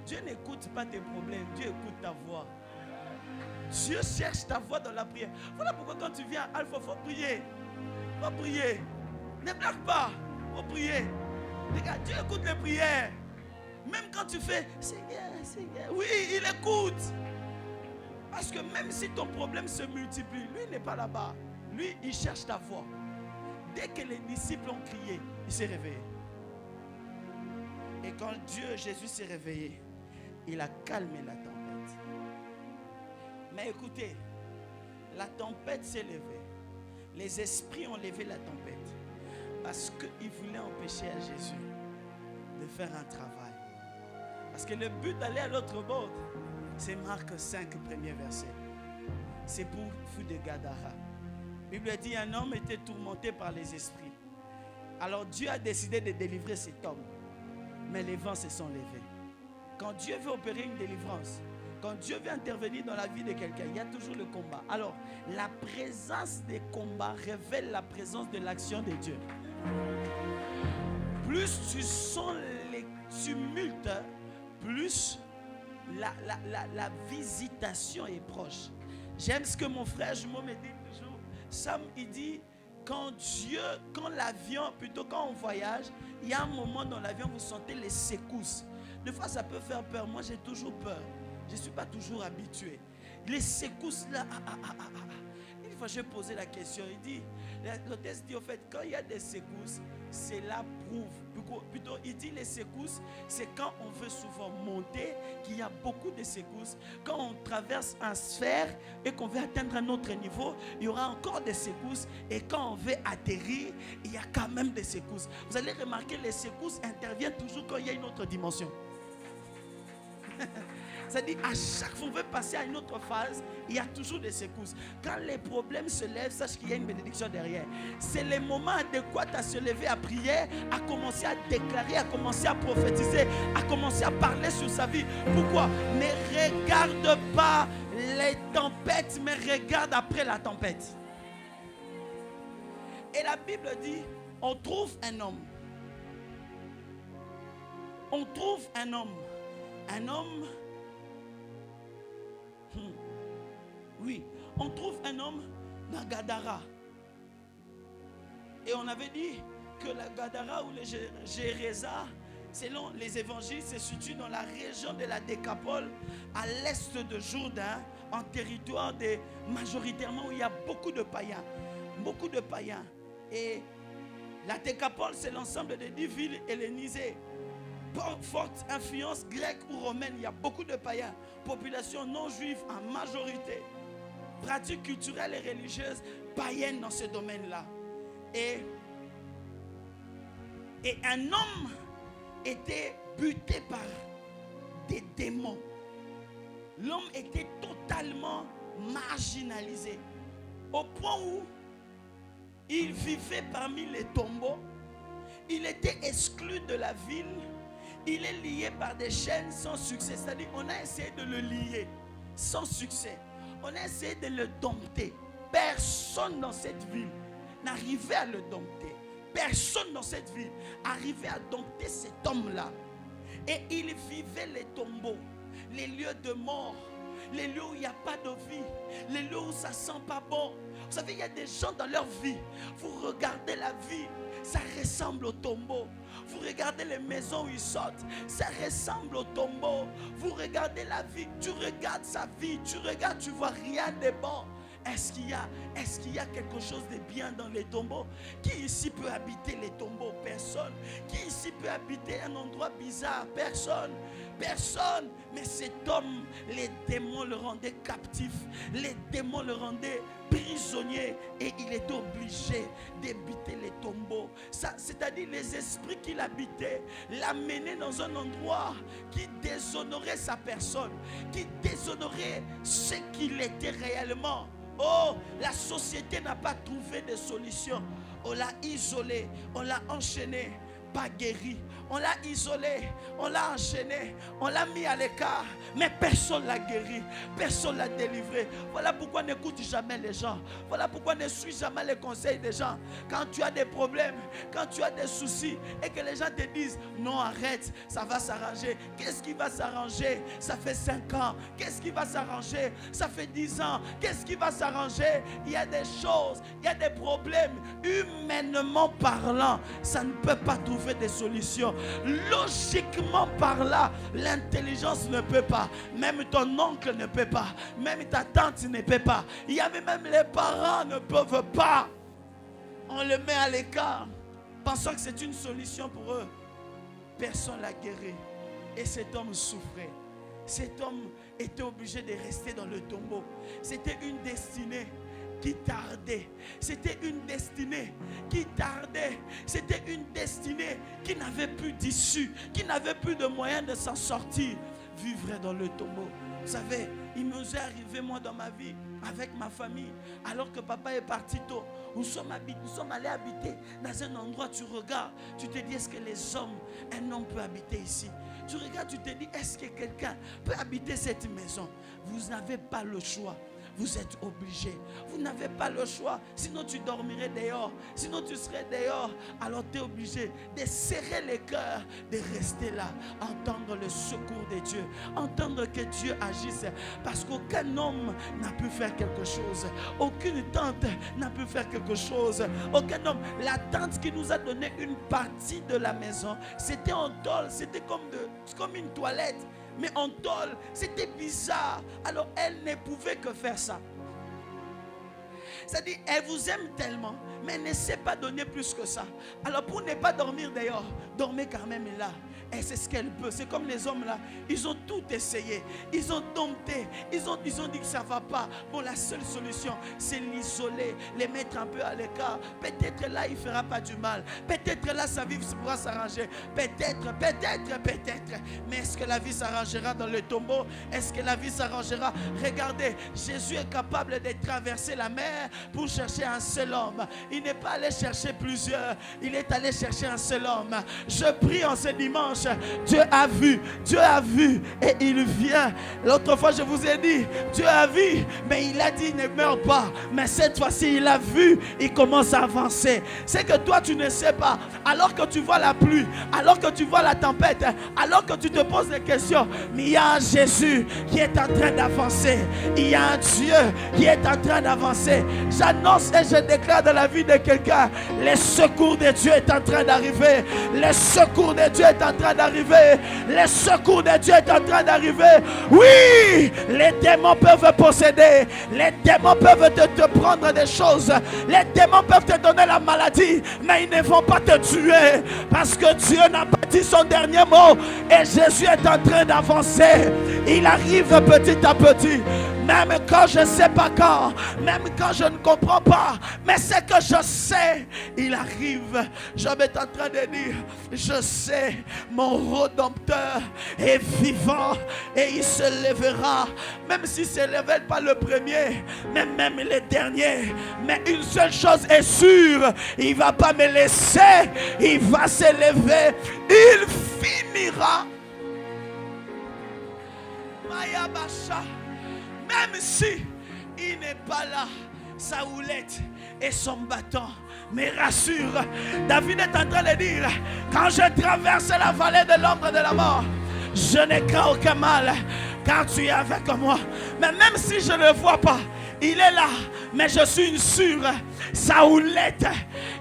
Dieu n'écoute pas tes problèmes, Dieu écoute ta voix. Dieu cherche ta voix dans la prière. Voilà pourquoi quand tu viens à Alpha, il faut prier. Il faut prier. Ne bloque pas, il faut prier. Regarde, Dieu écoute les prières. Même quand tu fais, Seigneur, Seigneur, oui, il écoute. Parce que même si ton problème se multiplie, lui n'est pas là-bas. Lui, il cherche ta voix. Dès que les disciples ont crié, il s'est réveillé. Et quand Jésus s'est réveillé, il a calmé la tempête. Mais écoutez, la tempête s'est levée. Les esprits ont levé la tempête. Parce qu'ils voulaient empêcher à Jésus de faire un travail. Parce que le but d'aller à l'autre bord, c'est Marc 5, premier verset. C'est pour fou de Gadara. La Bible dit un homme était tourmenté par les esprits. Alors Dieu a décidé de délivrer cet homme. Mais les vents se sont levés. Quand Dieu veut opérer une délivrance, quand Dieu veut intervenir dans la vie de quelqu'un, il y a toujours le combat. Alors, la présence des combats révèle la présence de l'action de Dieu. Plus tu sens les tumultes, plus la visitation est proche. J'aime ce que mon frère jumeau me dit toujours. Sam, il dit, quand l'avion, plutôt quand on voyage, il y a un moment dans l'avion, vous sentez les secousses. Des fois, ça peut faire peur. Moi, j'ai toujours peur. Je ne suis pas toujours habitué. Les secousses là, Une fois, j'ai posé la question. Il dit, l'hôtesse dit, au fait, quand il y a des secousses, c'est la prouve. Plutôt, il dit les secousses, c'est quand on veut souvent monter, qu'il y a beaucoup de secousses. Quand on traverse un sphère et qu'on veut atteindre un autre niveau, il y aura encore des secousses. Et quand on veut atterrir, il y a quand même des secousses. Vous allez remarquer, les secousses interviennent toujours quand il y a une autre dimension. C'est-à-dire, à chaque fois qu'on veut passer à une autre phase, il y a toujours des secousses. Quand les problèmes se lèvent, sache qu'il y a une bénédiction derrière. C'est le moment adéquat à se lever, à prier, à commencer à déclarer, à commencer à prophétiser, à commencer à parler sur sa vie. Pourquoi? Ne regarde pas les tempêtes, mais regarde après la tempête. Et la Bible dit, on trouve un homme. On trouve un homme. Un homme... Oui, on trouve un homme dans Gadara. Et on avait dit que la Gadara ou le Géréza, selon les évangiles, se situe dans la région de la Décapole, à l'est de Jourdain, en territoire majoritairement où il y a beaucoup de païens. Beaucoup de païens. Et la Décapole, c'est l'ensemble de 10 villes hellénisées. Forte influence grecque ou romaine, il y a beaucoup de païens. Population non juive en majorité. Pratiques culturelles et religieuses païennes dans ce domaine-là. Et un homme était buté par des démons. L'homme était totalement marginalisé. Au point où il vivait parmi les tombeaux. Il était exclu de la ville. Il est lié par des chaînes sans succès. C'est-à-dire, on a essayé de le lier sans succès. On a essayé de le dompter. Personne dans cette ville n'arrivait à le dompter. Personne dans cette ville arrivait à dompter cet homme-là. Et il vivait les tombeaux, les lieux de mort, les lieux où il n'y a pas de vie, les lieux où ça ne sent pas bon. Vous savez, il y a des gens dans leur vie, vous regardez la vie, ça ressemble au tombeau. Vous regardez les maisons où ils sortent, ça ressemble au tombeau. Vous regardez la vie, tu regardes sa vie, tu regardes, tu vois rien de bon. Est-ce qu'il y a quelque chose de bien dans les tombeaux? Qui ici peut habiter les tombeaux? Personne. Qui ici peut habiter un endroit bizarre? Personne. Personne. Mais cet homme, les démons le rendaient captif. Les démons le rendaient prisonnier. Et il était obligé d'habiter les tombeaux. C'est-à-dire les esprits qu'il habitait l'amenaient dans un endroit qui déshonorait sa personne. Qui déshonorait ce qu'il était réellement. Oh, la société n'a pas trouvé de solution. On l'a isolé, on l'a enchaîné, pas guéri. On l'a isolé, on l'a enchaîné, on l'a mis à l'écart. Mais personne ne l'a guéri, personne ne l'a délivré. Voilà pourquoi n'écoute jamais les gens. Voilà pourquoi ne suis jamais les conseils des gens. Quand tu as des problèmes, quand tu as des soucis et que les gens te disent non, arrête, ça va s'arranger. Qu'est-ce qui va s'arranger? Ça fait 5 ans. Qu'est-ce qui va s'arranger? Ça fait 10 ans. Qu'est-ce qui va s'arranger? Il y a des choses, il y a des problèmes. Humainement parlant, ça ne peut pas trouver de solution. Logiquement par là, l'intelligence ne peut pas. Même ton oncle ne peut pas. Même ta tante ne peut pas. Il y avait même les parents ne peuvent pas. On le met à l'écart, pensant que c'est une solution pour eux. Personne ne l'a guéri. Et cet homme souffrait. Cet homme était obligé de rester dans le tombeau. C'était une destinée qui tardait. C'était une destinée qui tardait. C'était une destinée qui n'avait plus d'issue, qui n'avait plus de moyen de s'en sortir. Vivre dans le tombeau. Vous savez, il nous est arrivé, moi, dans ma vie, avec ma famille, alors que papa est parti tôt. Nous sommes allés habiter dans un endroit, tu regardes, tu te dis, est-ce que les hommes, un homme peut habiter ici? Tu regardes, tu te dis, est-ce que quelqu'un peut habiter cette maison? Vous n'avez pas le choix. Vous êtes obligé. Vous n'avez pas le choix. Sinon, tu dormirais dehors. Sinon, tu serais dehors. Alors, tu es obligé de serrer les cœurs, de rester là, entendre le secours de Dieu, entendre que Dieu agisse. Parce qu'aucun homme n'a pu faire quelque chose. Aucune tante n'a pu faire quelque chose. Aucun homme. La tante qui nous a donné une partie de la maison, c'était en tôle. C'était comme une toilette. Mais en tôle, c'était bizarre. Alors elle ne pouvait que faire ça. C'est-à-dire, elle vous aime tellement, mais elle ne sait pas donner plus que ça. Alors pour ne pas dormir dehors, dormez quand même là. Et c'est ce qu'elle peut. C'est comme les hommes là. Ils ont tout essayé. Ils ont dompté. Ils ont dit que ça ne va pas. Bon, la seule solution, c'est l'isoler, les mettre un peu à l'écart. Peut-être là, il ne fera pas du mal. Peut-être là, sa vie pourra s'arranger. Peut-être. Mais est-ce que la vie s'arrangera dans le tombeau? Est-ce que la vie s'arrangera? Regardez, Jésus est capable de traverser la mer pour chercher un seul homme. Il n'est pas allé chercher plusieurs. Il est allé chercher un seul homme. Je prie en ce dimanche. Dieu a vu et il vient. L'autre fois je vous ai dit, Dieu a vu, mais il a dit ne meurs pas. Mais cette fois-ci il a vu, il commence à avancer. C'est que toi tu ne sais pas, alors que tu vois la pluie, alors que tu vois la tempête, alors que tu te poses des questions, mais il y a un Jésus qui est en train d'avancer. Il y a un Dieu qui est en train d'avancer. J'annonce et je déclare dans la vie de quelqu'un, le secours de Dieu est en train d'arriver. Le secours de Dieu est en train d'arriver. Le secours de Dieu est en train d'arriver. Oui, les démons peuvent posséder. Les démons peuvent te prendre des choses. Les démons peuvent te donner la maladie, mais ils ne vont pas te tuer parce que Dieu n'a pas dit son dernier mot. Et Jésus est en train d'avancer. Il arrive petit à petit. Même quand je ne sais pas quand, même quand je ne comprends pas, mais c'est que je sais, il arrive. Job est en train de dire, je sais, mon Rédempteur est vivant et il se lèvera. Même s'il ne se lève pas le premier, mais même le dernier. Mais une seule chose est sûre, il ne va pas me laisser, il va se lever, il finira. Maya Basha. Même si il n'est pas là, sa houlette et son bâton me rassurent. David est en train de dire, quand je traverse la vallée de l'ombre de la mort, je ne crains aucun mal, car tu es avec moi. Mais même si je ne le vois pas, il est là, mais je suis sûr. Sa houlette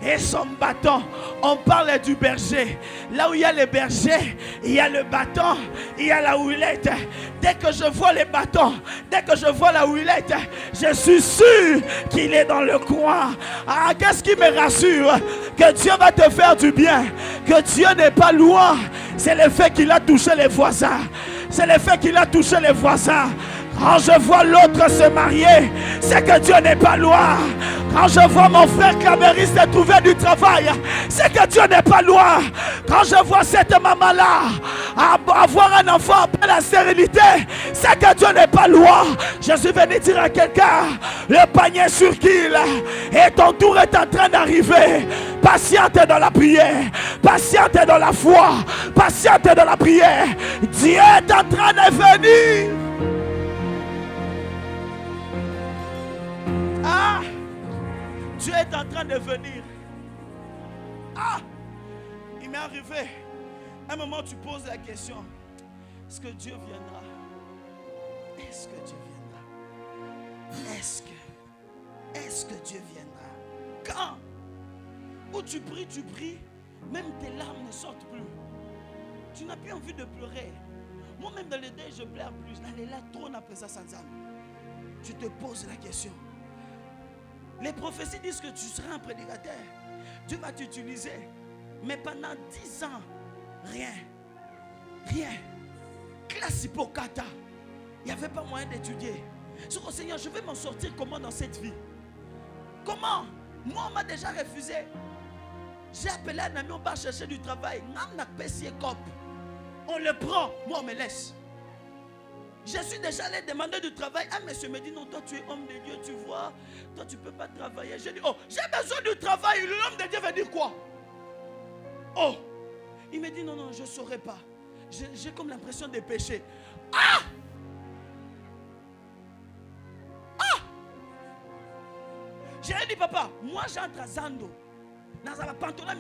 et son bâton. On parle du berger. Là où il y a le berger, il y a le bâton, il y a la houlette. Dès que je vois les bâtons, dès que je vois la houlette, je suis sûr qu'il est dans le coin. Ah, qu'est-ce qui me rassure? Que Dieu va te faire du bien. Que Dieu n'est pas loin. C'est le fait qu'il a touché les voisins. C'est le fait qu'il a touché les voisins. Quand je vois l'autre se marier, c'est que Dieu n'est pas loin. Quand je vois mon frère clamériste trouver du travail, c'est que Dieu n'est pas loin. Quand je vois cette maman-là avoir un enfant après la stérilité, c'est que Dieu n'est pas loin. Je suis venu dire à quelqu'un, le panier sur qu'il et ton tour est en train d'arriver. Patiente dans la prière, patiente dans la foi, patiente dans la prière. Dieu est en train de venir. Ah, Dieu est en train de venir. Ah, il m'est arrivé. Un moment, tu poses la question, est-ce que Dieu viendra? Est-ce que Dieu viendra? Est-ce que Dieu viendra? Quand? Où tu pries, même tes larmes ne sortent plus. Tu n'as plus envie de pleurer. Moi-même dans les deuils, je pleure plus. Allez là, trône après ça sans âme. Tu te poses la question. Les prophéties disent que tu seras un prédicateur. Dieu va t'utiliser. Mais pendant 10 ans, rien. Classe hypocata. Il n'y avait pas moyen d'étudier. Je dis, Seigneur, je vais m'en sortir comment dans cette vie? Comment? Moi, on m'a déjà refusé. J'ai appelé un ami, on va chercher du travail. On le prend, moi on me laisse. Je suis déjà allé demander du travail. Un monsieur me dit, non, toi tu es homme de Dieu, tu vois. Toi tu ne peux pas travailler. Je dis, oh, j'ai besoin du travail. L'homme de Dieu veut dire quoi? Oh, il me dit, non, je ne saurais pas. j'ai comme l'impression de pécher. J'ai dit, papa, moi j'entre à Zando. Dans la pantola,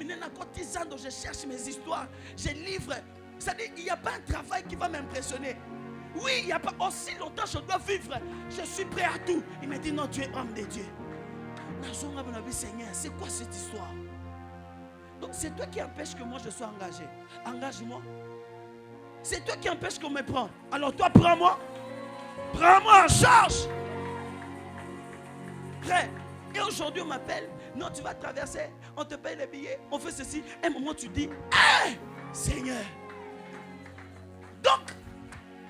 Zando, je cherche mes histoires, je livre. C'est-à-dire, il n'y a pas un travail qui va m'impressionner. Oui, il n'y a pas aussi longtemps je dois vivre. Je suis prêt à tout. Il m'a dit, non, tu es homme de Dieu. Seigneur, c'est quoi cette histoire? Donc c'est toi qui empêche que moi je sois engagé. Engage-moi. C'est toi qui empêche qu'on me prenne. Alors toi, prends-moi. Prends-moi en charge. Frère. Et aujourd'hui on m'appelle. Non, tu vas traverser. On te paye les billets. On fait ceci. À un moment tu dis, hey, Seigneur. Donc,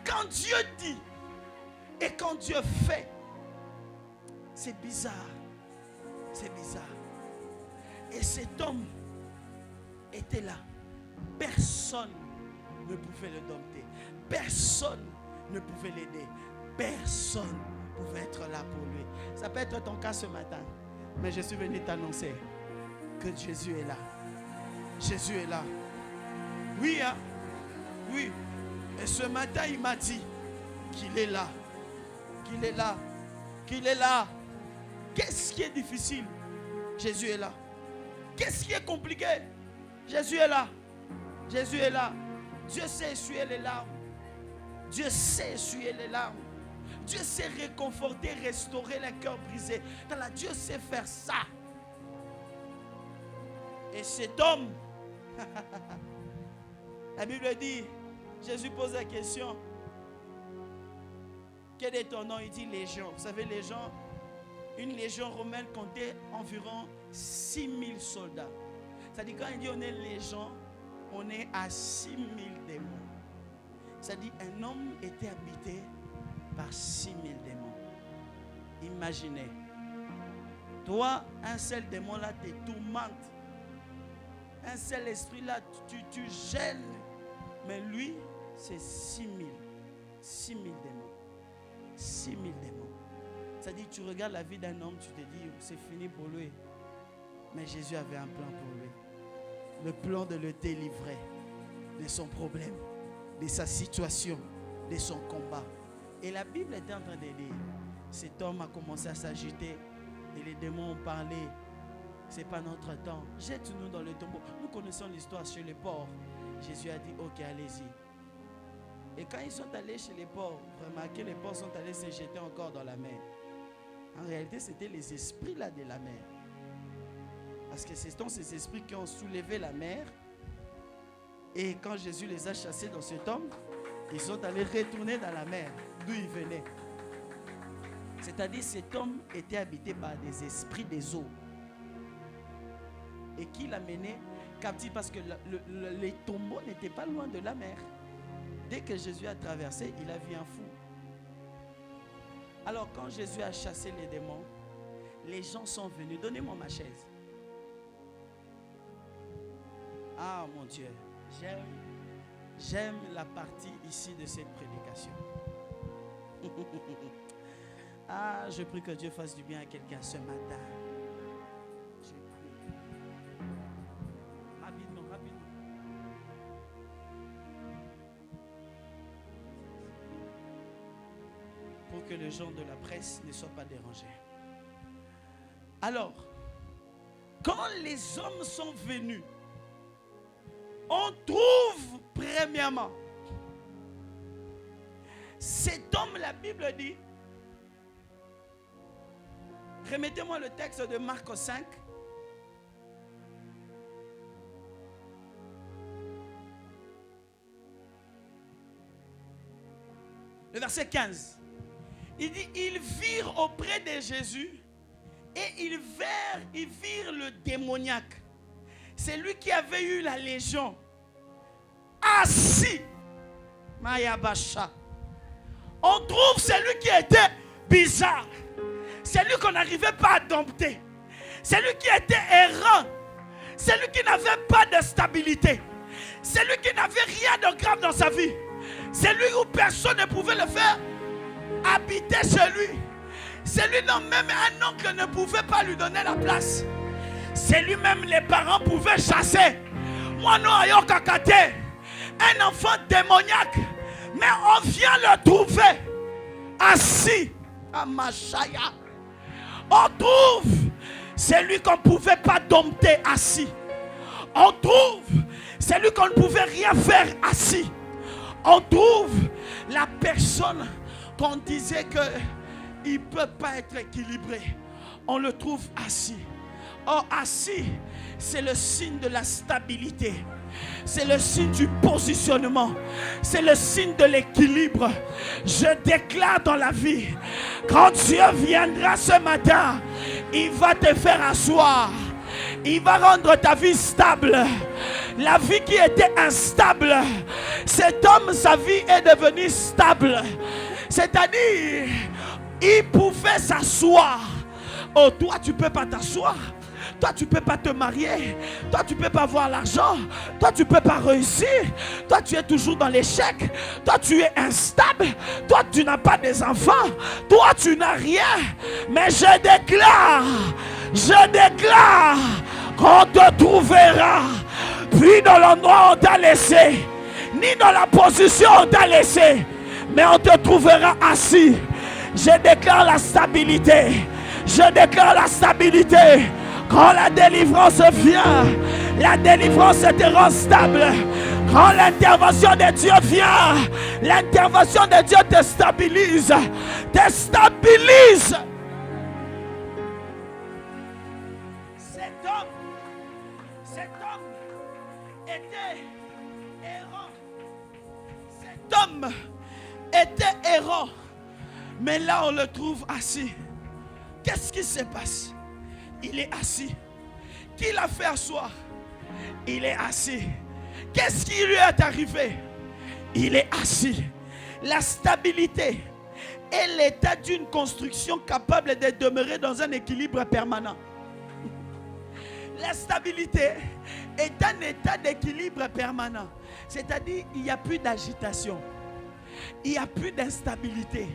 quand Dieu dit et quand Dieu fait, c'est bizarre. C'est bizarre. Et cet homme était là. Personne ne pouvait le dompter. Personne ne pouvait l'aider. Personne ne pouvait être là pour lui. Ça peut être ton cas ce matin. Mais je suis venu t'annoncer que Jésus est là. Jésus est là. Oui, hein? Oui. Et ce matin, il m'a dit qu'il est là. Qu'il est là. Qu'il est là. Qu'est-ce qui est difficile? Jésus est là. Qu'est-ce qui est compliqué? Jésus est là. Jésus est là. Dieu sait essuyer les larmes. Dieu sait essuyer les larmes. Dieu sait réconforter, restaurer les cœurs brisés. Dieu sait faire ça. Et cet homme, la Bible dit, Jésus pose la question, quel est ton nom? Il dit légion. Vous savez, légion, une légion romaine comptait environ 6000 soldats. C'est-à-dire quand il dit on est légion, on est à 6000 démons. C'est-à-dire un homme était habité par 6000 démons. Imaginez. Toi, un seul démon là te tourmente. Un seul esprit là, tu gênes. Mais lui, c'est 6000. 6000 démons. 6000 démons. C'est-à-dire, tu regardes la vie d'un homme, tu te dis, c'est fini pour lui. Mais Jésus avait un plan pour lui. Le plan de le délivrer de son problème, de sa situation, de son combat. Et la Bible était en train de dire, cet homme a commencé à s'agiter et les démons ont parlé. C'est pas notre temps. Jette-nous dans le tombeau. Nous connaissons l'histoire chez les porcs. Jésus a dit, ok, allez-y. Et quand ils sont allés chez les porcs, remarquez, les porcs sont allés se jeter encore dans la mer. En réalité, c'était les esprits là de la mer. Parce que ce sont ces esprits qui ont soulevé la mer. Et quand Jésus les a chassés dans cet homme, ils sont allés retourner dans la mer, d'où ils venaient. C'est-à-dire, cet homme était habité par des esprits des eaux. Et qui l'a mené captif parce que les tombeaux n'étaient pas loin de la mer. Dès que Jésus a traversé, il a vu un fou. Alors quand Jésus a chassé les démons, les gens sont venus. Donnez-moi ma chaise. Ah mon Dieu, j'aime la partie ici de cette prédication. Ah, je prie que Dieu fasse du bien à quelqu'un ce matin. Je prie. Rapidement. Pour que les gens de la presse ne soient pas dérangés. Alors, quand les hommes sont venus, on trouve premièrement cet homme, la Bible dit, remettez-moi le texte de Marc 5. Le verset 15. Il dit, ils virent auprès de Jésus et ils virent le démoniaque. C'est lui qui avait eu la légion. Assis. Mayabasha. On trouve celui qui était bizarre. Celui qu'on n'arrivait pas à dompter. Celui qui était errant. Celui qui n'avait pas de stabilité. Celui qui n'avait rien de grave dans sa vie. Celui où personne ne pouvait le faire habiter chez lui. Celui dont même un oncle ne pouvait pas lui donner la place. C'est lui-même les parents pouvaient chasser. Moi non ayo kakate. un enfant démoniaque. Mais on vient le trouver assis à Machaya. On trouve celui qu'on ne pouvait pas dompter assis. On trouve celui qu'on ne pouvait rien faire assis. On trouve la personne qu'on disait qu'il ne peut pas être équilibré. On le trouve assis. Or, assis, c'est le signe de la stabilité. C'est le signe du positionnement. C'est le signe de l'équilibre. Je déclare dans la vie, quand Dieu viendra ce matin, il va te faire asseoir. Il va rendre ta vie stable. La vie qui était instable, cet homme, sa vie est devenue stable. C'est-à-dire, il pouvait s'asseoir. Oh, toi, tu ne peux pas t'asseoir. Toi, tu ne peux pas te marier. Toi, tu ne peux pas avoir l'argent. Toi, tu ne peux pas réussir. Toi, tu es toujours dans l'échec. Toi, tu es instable. Toi, tu n'as pas des enfants. Toi, tu n'as rien. Mais je déclare qu'on te trouvera puis dans l'endroit où on t'a laissé, ni dans la position où on t'a laissé, mais on te trouvera assis. Je déclare la stabilité. Je déclare la stabilité. Quand la délivrance vient, la délivrance te rend stable. Quand l'intervention de Dieu vient, l'intervention de Dieu te stabilise. Te stabilise. Cet homme était errant. Cet homme était errant. Mais là, on le trouve assis. Qu'est-ce qui se passe? Il est assis. Qui l'a fait asseoir? Il est assis. Qu'est-ce qui lui est arrivé? Il est assis. La stabilité est l'état d'une construction capable de demeurer dans un équilibre permanent. La stabilité est un état d'équilibre permanent. C'est-à-dire, il n'y a plus d'agitation. Il n'y a plus d'instabilité.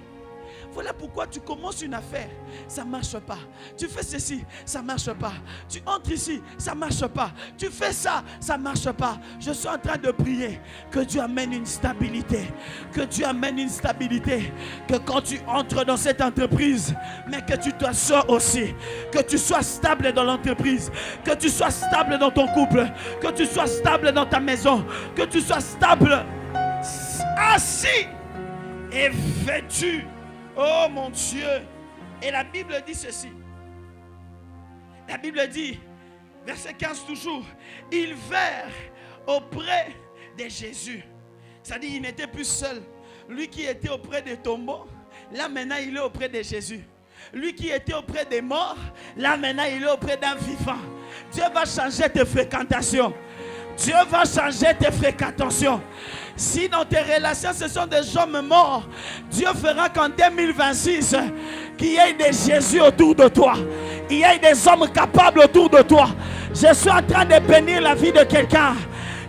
Voilà pourquoi tu commences une affaire, ça ne marche pas. Tu fais ceci, ça ne marche pas. Tu entres ici, ça ne marche pas. Tu fais ça, ça ne marche pas. Je suis en train de prier que Dieu amène une stabilité. Que Dieu amène une stabilité. Que quand tu entres dans cette entreprise, mais que tu t'assois aussi. Que tu sois stable dans l'entreprise. Que tu sois stable dans ton couple. Que tu sois stable dans ta maison. Que tu sois stable, assis et vêtu. Oh mon Dieu. Et la Bible dit ceci. La Bible dit, verset 15 toujours, ils vinrent auprès de Jésus. C'est-à-dire, il n'était plus seul. Lui qui était auprès des tombeaux, là maintenant il est auprès de Jésus. Lui qui était auprès des morts, là maintenant il est auprès d'un vivant. Dieu va changer tes fréquentations. Dieu va changer tes fréquentations. Si dans tes relations ce sont des hommes morts, Dieu fera qu'en 2026, qu'il y ait des Jésus autour de toi. Il y ait des hommes capables autour de toi. Je suis en train de bénir la vie de quelqu'un.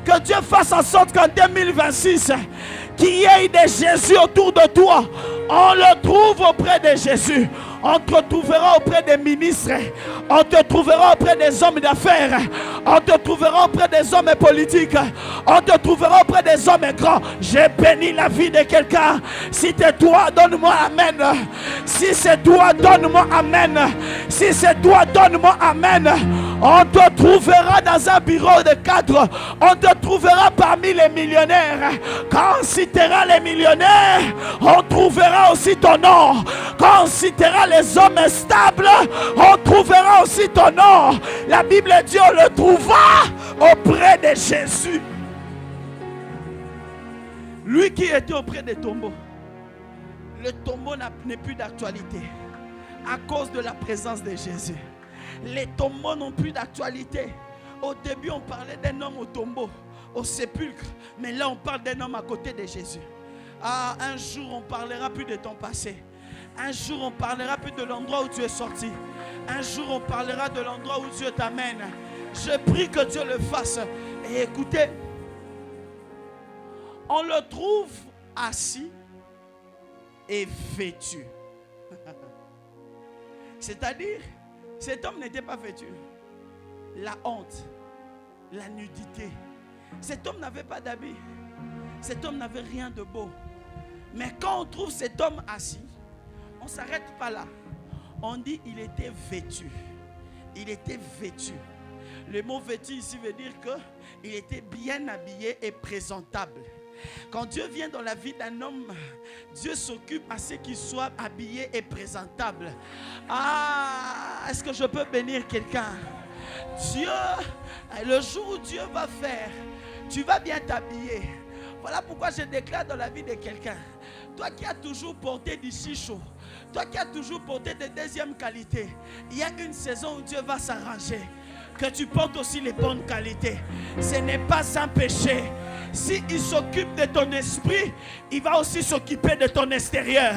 Que Dieu fasse en sorte qu'en 2026, qu'il y ait des Jésus autour de toi. On le trouve auprès de Jésus. On te trouvera auprès des ministres. On te trouvera auprès des hommes d'affaires. On te trouvera auprès des hommes politiques. On te trouvera auprès des hommes grands. J'ai béni la vie de quelqu'un. Si c'est toi, donne-moi amen. Si c'est toi, donne-moi amen. Si c'est toi, donne-moi amen. On te trouvera dans un bureau de cadre. On te trouvera parmi les millionnaires. Quand on citera les millionnaires, on trouvera aussi ton nom. Quand on citera les hommes stables, on trouvera aussi ton nom. La Bible dit on le trouva auprès de Jésus. Lui qui était auprès des tombeaux. Le tombeau n'est plus d'actualité à cause de la présence de Jésus. Les tombeaux n'ont plus d'actualité. Au début, on parlait d'un homme au tombeau, au sépulcre. Mais là, on parle d'un homme à côté de Jésus. Ah, un jour, on ne parlera plus de ton passé. Un jour, on ne parlera plus de l'endroit où tu es sorti. Un jour, on parlera de l'endroit où Dieu t'amène. Je prie que Dieu le fasse. Et écoutez, on le trouve assis et vêtu. C'est-à-dire, cet homme n'était pas vêtu. La honte, la nudité. Cet homme n'avait pas d'habit. cet homme n'avait rien de beau. Mais quand on trouve cet homme assis, on ne s'arrête pas là. On dit il était vêtu. Il était vêtu. Le mot vêtu ici veut dire qu'il était bien habillé et présentable. Quand Dieu vient dans la vie d'un homme, Dieu s'occupe à ce qu'il soit habillé et présentable. Ah, est-ce que je peux bénir quelqu'un? Dieu, le jour où Dieu va faire, tu vas bien t'habiller. Voilà pourquoi je déclare dans la vie de quelqu'un. Toi qui as toujours porté du chichot, toi qui as toujours porté de deuxième qualité, il y a une saison où Dieu va s'arranger. Que tu portes aussi les bonnes qualités. Ce n'est pas un péché. Si il s'occupe de ton esprit, il va aussi s'occuper de ton extérieur.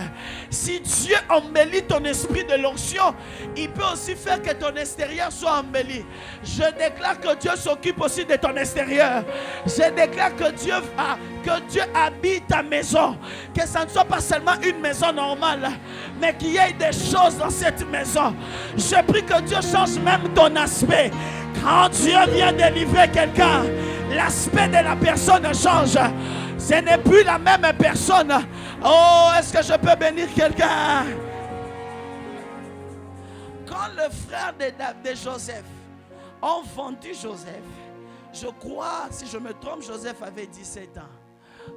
Si Dieu embellit ton esprit de l'onction, il peut aussi faire que ton extérieur soit embelli. Je déclare que Dieu s'occupe aussi de ton extérieur. Je déclare que Dieu habite ta maison. Que ça ne soit pas seulement une maison normale, mais qu'il y ait des choses dans cette maison. Je prie que Dieu change même ton aspect. Quand Dieu vient délivrer quelqu'un, l'aspect de la personne change. Ce n'est plus la même personne. Oh, est-ce que je peux bénir quelqu'un? Quand le frère de Joseph ont vendu Joseph, je crois, si je me trompe, Joseph avait 17 ans.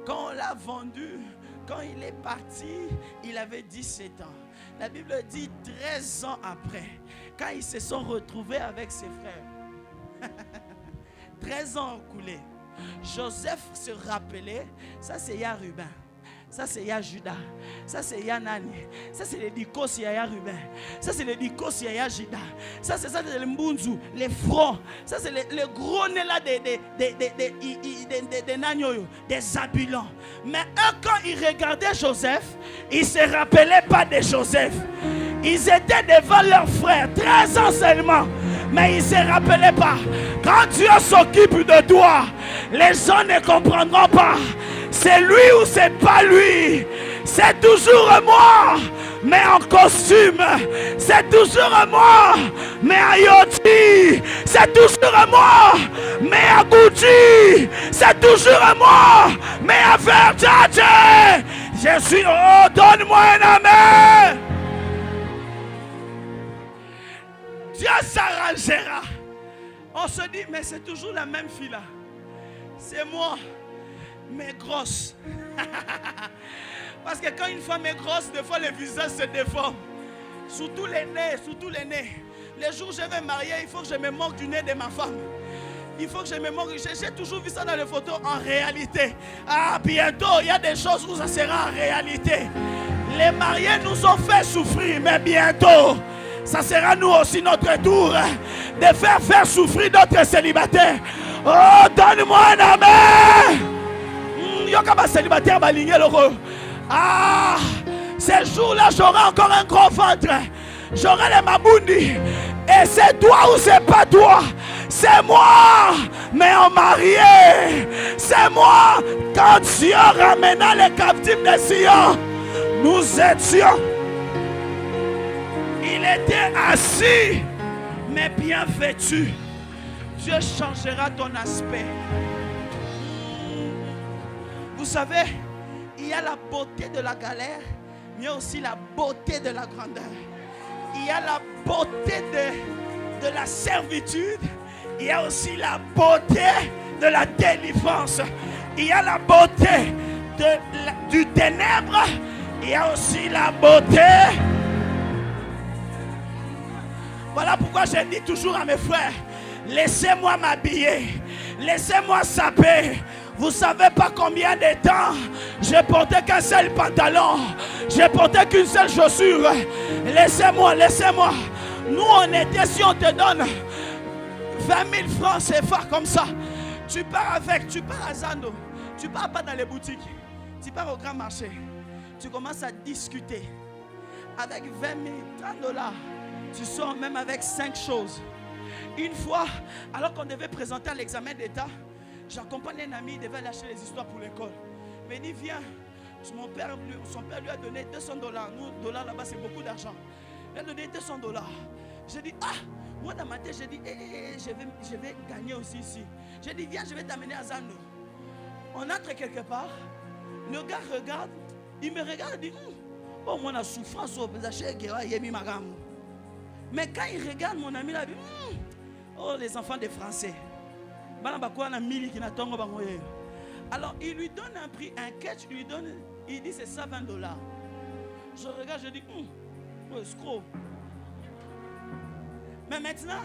Quand on l'a vendu, quand il est parti, il avait 17 ans. La Bible dit 13 ans après, quand ils se sont retrouvés avec ses frères. 13 ans ont coulé. Joseph se rappelait, ça c'est Ruben, ça c'est Judas, ça c'est Nani, ça c'est les Dikos Yaya Ruben, ça c'est les Dikos Yaya Judas, ça c'est les Mbunzu, les fronts, ça c'est les gros nez là des Nanyoyo, des Zabulons. Mais eux, quand ils regardaient Joseph, ils ne se rappelaient pas de Joseph. Ils étaient devant leurs frères, 13 ans seulement, mais ils ne se rappelaient pas. Quand Dieu s'occupe de toi, les gens ne comprendront pas. C'est lui ou c'est pas lui. C'est toujours moi, mais en costume. C'est toujours moi, mais à Yoti. C'est toujours moi, mais à Gucci. C'est toujours moi, mais à Versace. Je suis, oh, donne-moi un amen. Dieu s'arrangera. On se dit, mais c'est toujours la même fille là. C'est moi, mais grosse. Parce que quand une femme est grosse, des fois le visage se déforme. Surtout les nez, surtout les nez. Les jours où je vais marier, il faut que je me moque du nez de ma femme. Il faut que je me moque. J'ai toujours vu ça dans les photos en réalité. Ah, bientôt, il y a des choses où ça sera en réalité. Les mariés nous ont fait souffrir, mais bientôt, ça sera nous aussi notre tour de faire souffrir notre célibataire. Oh, donne-moi un amen. Yokaba célibataire baligné l'heureux. Ah, ces jours-là, j'aurai encore un gros ventre. J'aurai les mabundi. Et c'est toi ou c'est pas toi? C'est moi, mais en marié. C'est moi, quand Dieu ramena les captifs de Sion, nous étions. Il était assis, mais bien vêtu. Dieu changera ton aspect. Vous savez, il y a la beauté de la galère, mais il y a aussi la beauté de la grandeur. Il y a la beauté de la servitude. Il y a aussi la beauté de la délivrance. Il y a la beauté du ténèbre. Il y a aussi la beauté. Voilà pourquoi je dis toujours à mes frères, laissez-moi m'habiller, laissez-moi saper. Vous ne savez pas combien de temps je portais qu'un seul pantalon, je portais qu'une seule chaussure. Laissez-moi. Nous on était, si on te donne 20 000 francs CFA comme ça, tu pars à Zando, tu pars pas dans les boutiques, tu pars au grand marché, tu commences à discuter avec 20 000, 30 dollars. Tu sors même avec 5 choses. Une fois, alors qu'on devait présenter à l'examen d'État, j'accompagne un ami, il devait lâcher les histoires pour l'école. Mais il dit, viens, son père lui a donné 200 dollars. Nous, dollars là-bas, c'est beaucoup d'argent. Il a donné 200 dollars. J'ai dit, ah, moi dans ma tête, j'ai dit, je vais gagner aussi ici. J'ai dit, viens, je vais t'amener à Zando. On entre quelque part. Le gars regarde. Il me regarde et dit, oh, moi, la souffrance au mais quand il regarde mon ami, il dit, oh, les enfants des Français. Alors, il lui donne un prix, un catch, il dit c'est $120. Je regarde, je dis, oh, escroc. Mais maintenant,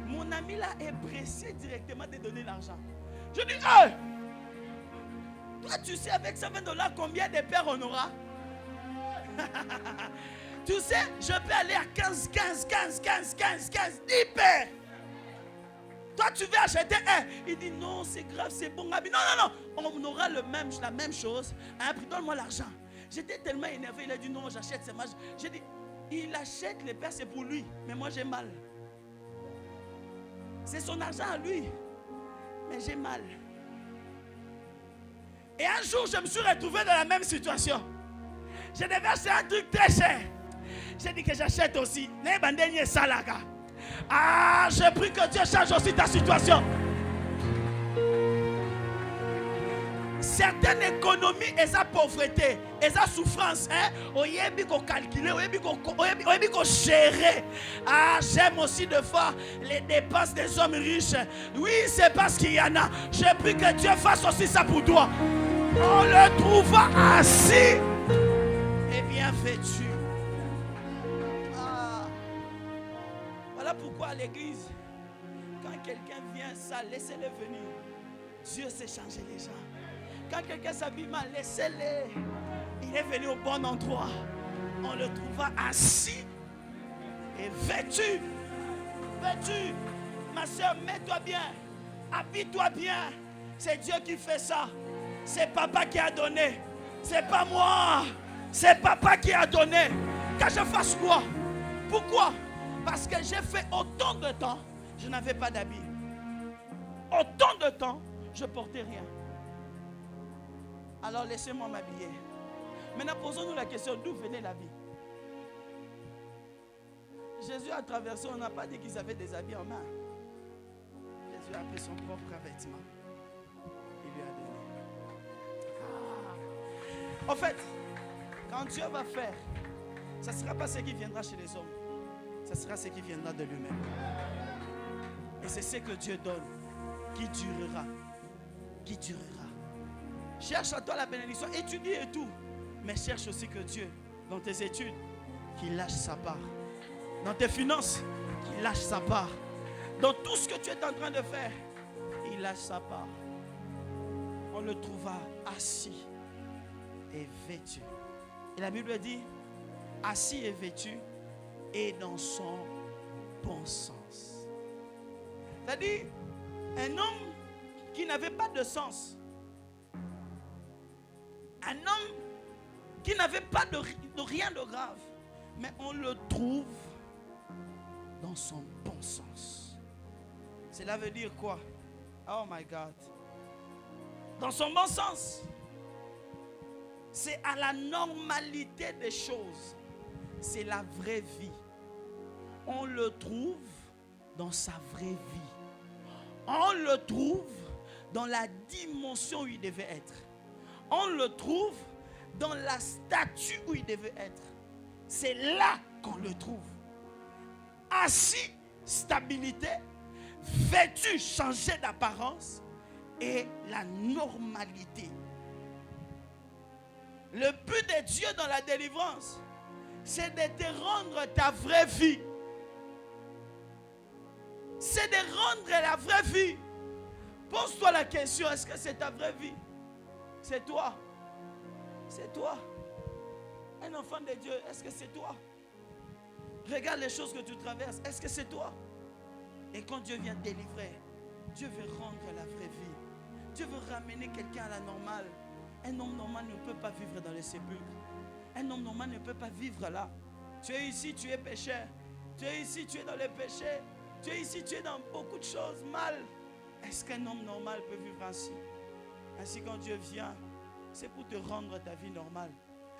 mon ami là est pressé directement de donner l'argent. Je dis, hey! Toi, tu sais avec $120 combien de pères on aura? Tu sais, je peux aller à 15, 10 pères. Toi, tu veux acheter un. Il dit, non, c'est grave, c'est bon. Non, on aura la même chose. À un prix, donne-moi l'argent. J'étais tellement énervé, il a dit, non, j'achète, c'est mal. J'ai dit, il achète les pères, c'est pour lui. Mais moi, j'ai mal. C'est son argent à lui. Mais j'ai mal. Et un jour, je me suis retrouvé dans la même situation. Je devais acheter un truc très cher. J'ai dit que j'achète aussi. Ah, j'ai pris que Dieu change aussi ta situation. Certaines économies et sa pauvreté et sa souffrance, on y est bien calculer, on y est bien gérer. Ah, j'aime aussi de voir les dépenses des hommes riches. Oui, c'est parce qu'il y en a. J'ai pris que Dieu fasse aussi ça pour toi. On le trouva assis et bien vêtu. Ah. Voilà pourquoi à l'église, quand quelqu'un vient ça, laissez-le venir. Dieu sait changer les gens. Quand quelqu'un s'habille mal, laissez-le. Il est venu au bon endroit. On le trouva assis et vêtu. Vêtu. Ma soeur, mets-toi bien. Habille-toi bien. C'est Dieu qui fait ça. C'est papa qui a donné. C'est pas moi. C'est papa qui a donné. Que je fasse quoi? Pourquoi? Parce que j'ai fait autant de temps, je n'avais pas d'habit. Autant de temps, je portais rien. Alors laissez-moi m'habiller. Maintenant, posons-nous la question, d'où venait l'habit? Jésus a traversé, on n'a pas dit qu'ils avaient des habits en main. Jésus a pris son propre vêtement. Il lui a donné. En fait, quand Dieu va faire, ce ne sera pas ce qui viendra chez les hommes. Ce sera ce qui viendra de lui-même. Et c'est ce que Dieu donne qui durera. Qui durera. Cherche à toi la bénédiction, étudie et tout. Mais cherche aussi que Dieu, dans tes études, qu'il lâche sa part. Dans tes finances, qu'il lâche sa part. Dans tout ce que tu es en train de faire, il lâche sa part. On le trouva assis et vêtu. Et la Bible dit, assis et vêtu, et dans son bon sens. C'est-à-dire, un homme qui n'avait pas de sens, un homme qui n'avait pas de rien de grave, mais on le trouve dans son bon sens. Cela veut dire quoi? Oh my God. Dans son bon sens, c'est à la normalité des choses. C'est la vraie vie. On le trouve dans sa vraie vie. On le trouve dans la dimension où il devait être. On le trouve dans la statue où il devait être. C'est là qu'on le trouve. Assis, stabilité, vêtu, changé d'apparence et la normalité. Le but de Dieu dans la délivrance, c'est de te rendre ta vraie vie. C'est de rendre la vraie vie. Pose-toi la question, est-ce que c'est ta vraie vie? C'est toi. C'est toi. Un enfant de Dieu, est-ce que c'est toi? Regarde les choses que tu traverses, est-ce que c'est toi? Et quand Dieu vient te délivrer, Dieu veut rendre la vraie vie. Dieu veut ramener quelqu'un à la normale. Un homme normal ne peut pas vivre dans les sépulcres. Un homme normal ne peut pas vivre là. Tu es ici, tu es pécheur. Tu es ici, tu es dans les péchés. Tu es ici, tu es dans beaucoup de choses mal. Est-ce qu'un homme normal peut vivre ainsi? Ainsi, quand Dieu vient, c'est pour te rendre ta vie normale.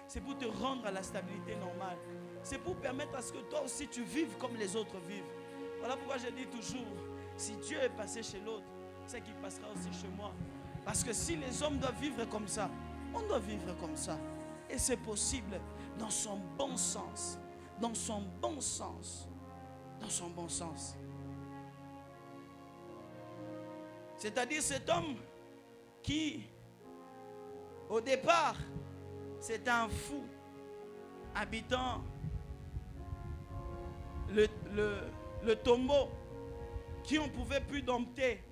C'est pour te rendre à la stabilité normale. C'est pour permettre à ce que toi aussi tu vives comme les autres vivent. Voilà pourquoi je dis toujours, si Dieu est passé chez l'autre, c'est qu'il passera aussi chez moi. Parce que si les hommes doivent vivre comme ça, on doit vivre comme ça. Et c'est possible dans son bon sens. Dans son bon sens. Dans son bon sens. C'est-à-dire cet homme qui, au départ, c'était un fou habitant le tombeau qui on ne pouvait plus dompter.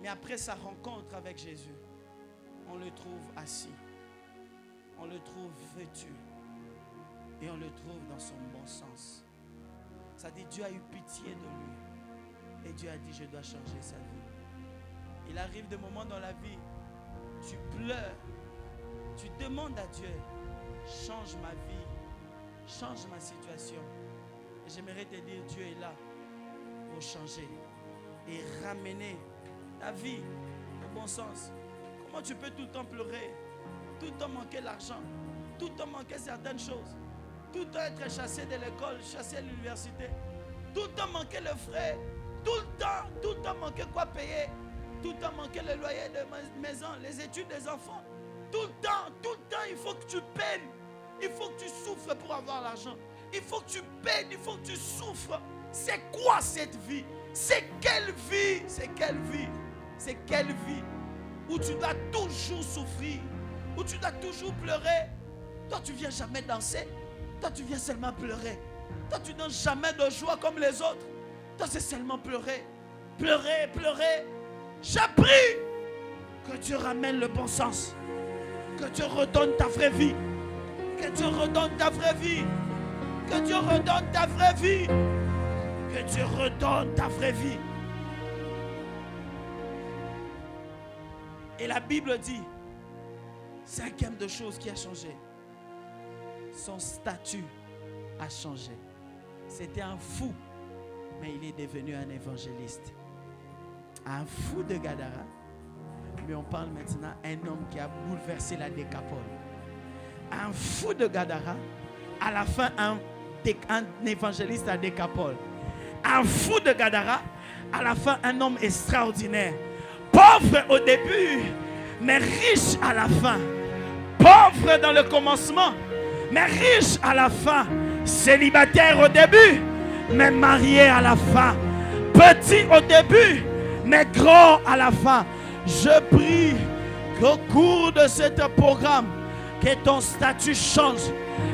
Mais après sa rencontre avec Jésus, on le trouve assis, on le trouve vêtu et on le trouve dans son bon sens. Ça dit Dieu a eu pitié de lui et Dieu a dit je dois changer sa vie. Il arrive des moments dans la vie, tu pleures, tu demandes à Dieu, change ma vie, change ma situation. Et j'aimerais te dire, Dieu est là pour changer et ramener ta vie au bon sens. Comment tu peux tout le temps pleurer, tout le temps manquer l'argent, tout le temps manquer certaines choses, tout le temps être chassé de l'école, chassé de l'université, tout le temps manquer le frais, tout le temps manquer quoi payer, tout le temps manquer le loyer de maison, les études des enfants, tout le temps, il faut que tu peines, il faut que tu souffres pour avoir l'argent, il faut que tu peines, il faut que tu souffres. C'est quoi cette vie? C'est quelle vie? C'est quelle vie? C'est quelle vie où tu dois toujours souffrir, où tu dois toujours pleurer? Toi, tu ne viens jamais danser. Toi, tu viens seulement pleurer. Toi, tu ne donnes jamais de joie comme les autres. Toi, c'est seulement pleurer. Pleurer, pleurer. J'ai pris que Dieu ramène le bon sens. Que Dieu redonne ta vraie vie. Que Dieu redonne ta vraie vie. Que Dieu redonne ta vraie vie. Que Dieu redonne ta vraie vie. Et la Bible dit, cinquième de chose qui a changé, son statut a changé. C'était un fou, mais il est devenu un évangéliste. Un fou de Gadara, mais on parle maintenant d'un homme qui a bouleversé la Décapole. Un fou de Gadara, à la fin un évangéliste à Décapole. Un fou de Gadara, à la fin un homme extraordinaire. Pauvre au début, mais riche à la fin. Pauvre dans le commencement, mais riche à la fin. Célibataire au début, mais marié à la fin. Petit au début, mais grand à la fin. Je prie qu'au cours de ce programme, que ton statut change,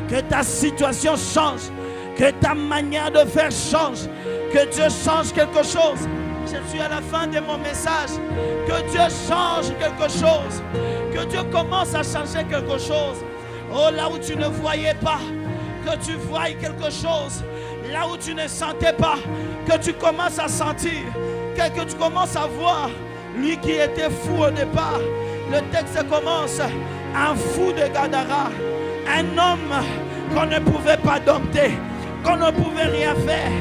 que ta situation change, que ta manière de faire change, que Dieu change quelque chose. Je suis à la fin de mon message. Que Dieu change quelque chose. Que Dieu commence à changer quelque chose. Oh, là où tu ne voyais pas, que tu voies quelque chose. Là où tu ne sentais pas, que tu commences à sentir. Que tu commences à voir. Lui qui était fou au départ. Le texte commence. Un fou de Gadara. Un homme qu'on ne pouvait pas dompter. Qu'on ne pouvait rien faire.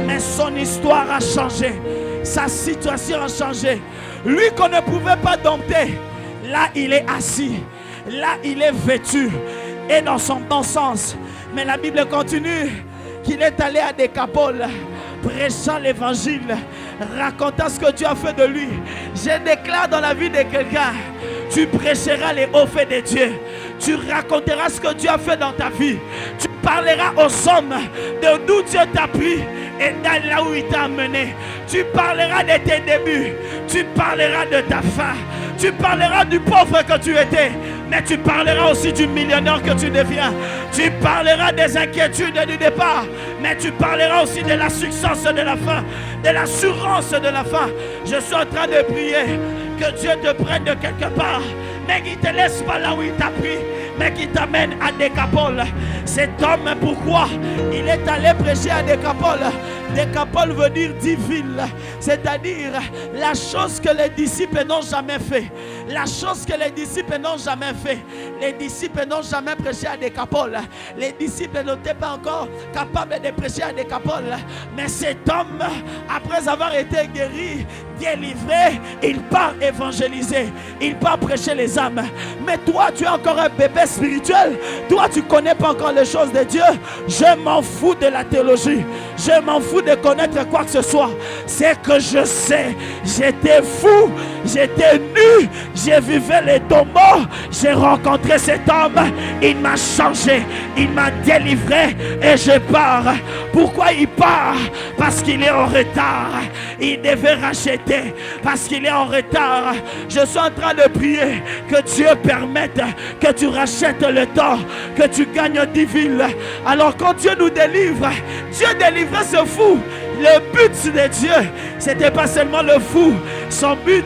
Mais son histoire a changé. Sa situation a changé. Lui qu'on ne pouvait pas dompter, là il est assis, là il est vêtu et dans son bon sens. Mais la Bible continue qu'il est allé à Décapole, prêchant l'évangile, racontant ce que Dieu a fait de lui. Je déclare dans la vie de quelqu'un, tu prêcheras les hauts faits de Dieu. Tu raconteras ce que Dieu a fait dans ta vie. Tu parleras aux hommes de d'où Dieu t'a pris et là où il t'a amené. Tu parleras de tes débuts. Tu parleras de ta fin. Tu parleras du pauvre que tu étais. Mais tu parleras aussi du millionnaire que tu deviens. Tu parleras des inquiétudes du départ. Mais tu parleras aussi de la success de la fin. De l'assurance de la fin. Je suis en train de prier que Dieu te prenne de quelque part. Mais qu'il ne te laisse pas là où il t'a pris. Mais qu'il t'amène à Décapole. Cet homme, pourquoi il est allé prêcher à Décapole? Décapole veut dire 10 villes. C'est-à-dire la chose que les disciples n'ont jamais fait. la chose que les disciples n'ont jamais fait. Les disciples n'ont jamais prêché à Décapole. Les disciples n'étaient pas encore capables de prêcher à Décapole. Mais cet homme, après avoir été guéri, délivré, il part évangéliser, il part prêcher les âmes. Mais toi, tu es encore un bébé spirituel. Toi, tu ne connais pas encore les choses de Dieu. Je m'en fous de la théologie. Je m'en fous de connaître quoi que ce soit. C'est que je sais, j'étais fou, j'étais nu, j'ai vécu les tombeaux, j'ai rencontré cet homme, il m'a changé, il m'a délivré et je pars. Pourquoi il part? Parce qu'il est en retard. Il devait racheter parce qu'il est en retard. Je suis en train de prier que Dieu permette que tu rachètes le temps, que tu gagnes 10 villes. Alors quand Dieu nous délivre, Dieu délivre ce fou. Le but de Dieu, c'était pas seulement le fou. Son but,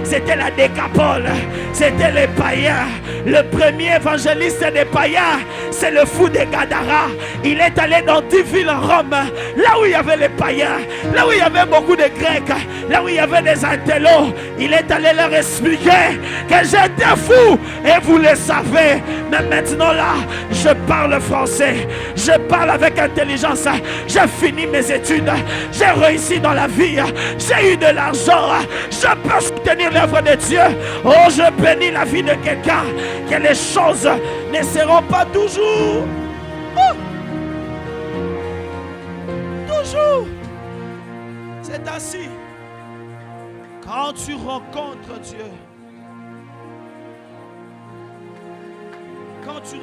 c'était la Décapole. C'était les païens. Le premier évangéliste des païens, c'est le fou de Gadara. Il est allé dans 10 villes en Rome, là où il y avait les païens, là où il y avait beaucoup de Grecs, là où il y avait des intellos. Il est allé leur expliquer que j'étais fou et vous le savez. Mais maintenant là, je parle français. Je parle avec intelligence. J'ai fini mes études. J'ai réussi dans la vie. J'ai eu de l'argent. Je peux soutenir l'œuvre de Dieu. Oh, je bénis la vie de quelqu'un. Que les choses ne seront pas toujours. Oh, toujours. C'est ainsi. Quand tu rencontres Dieu, quand tu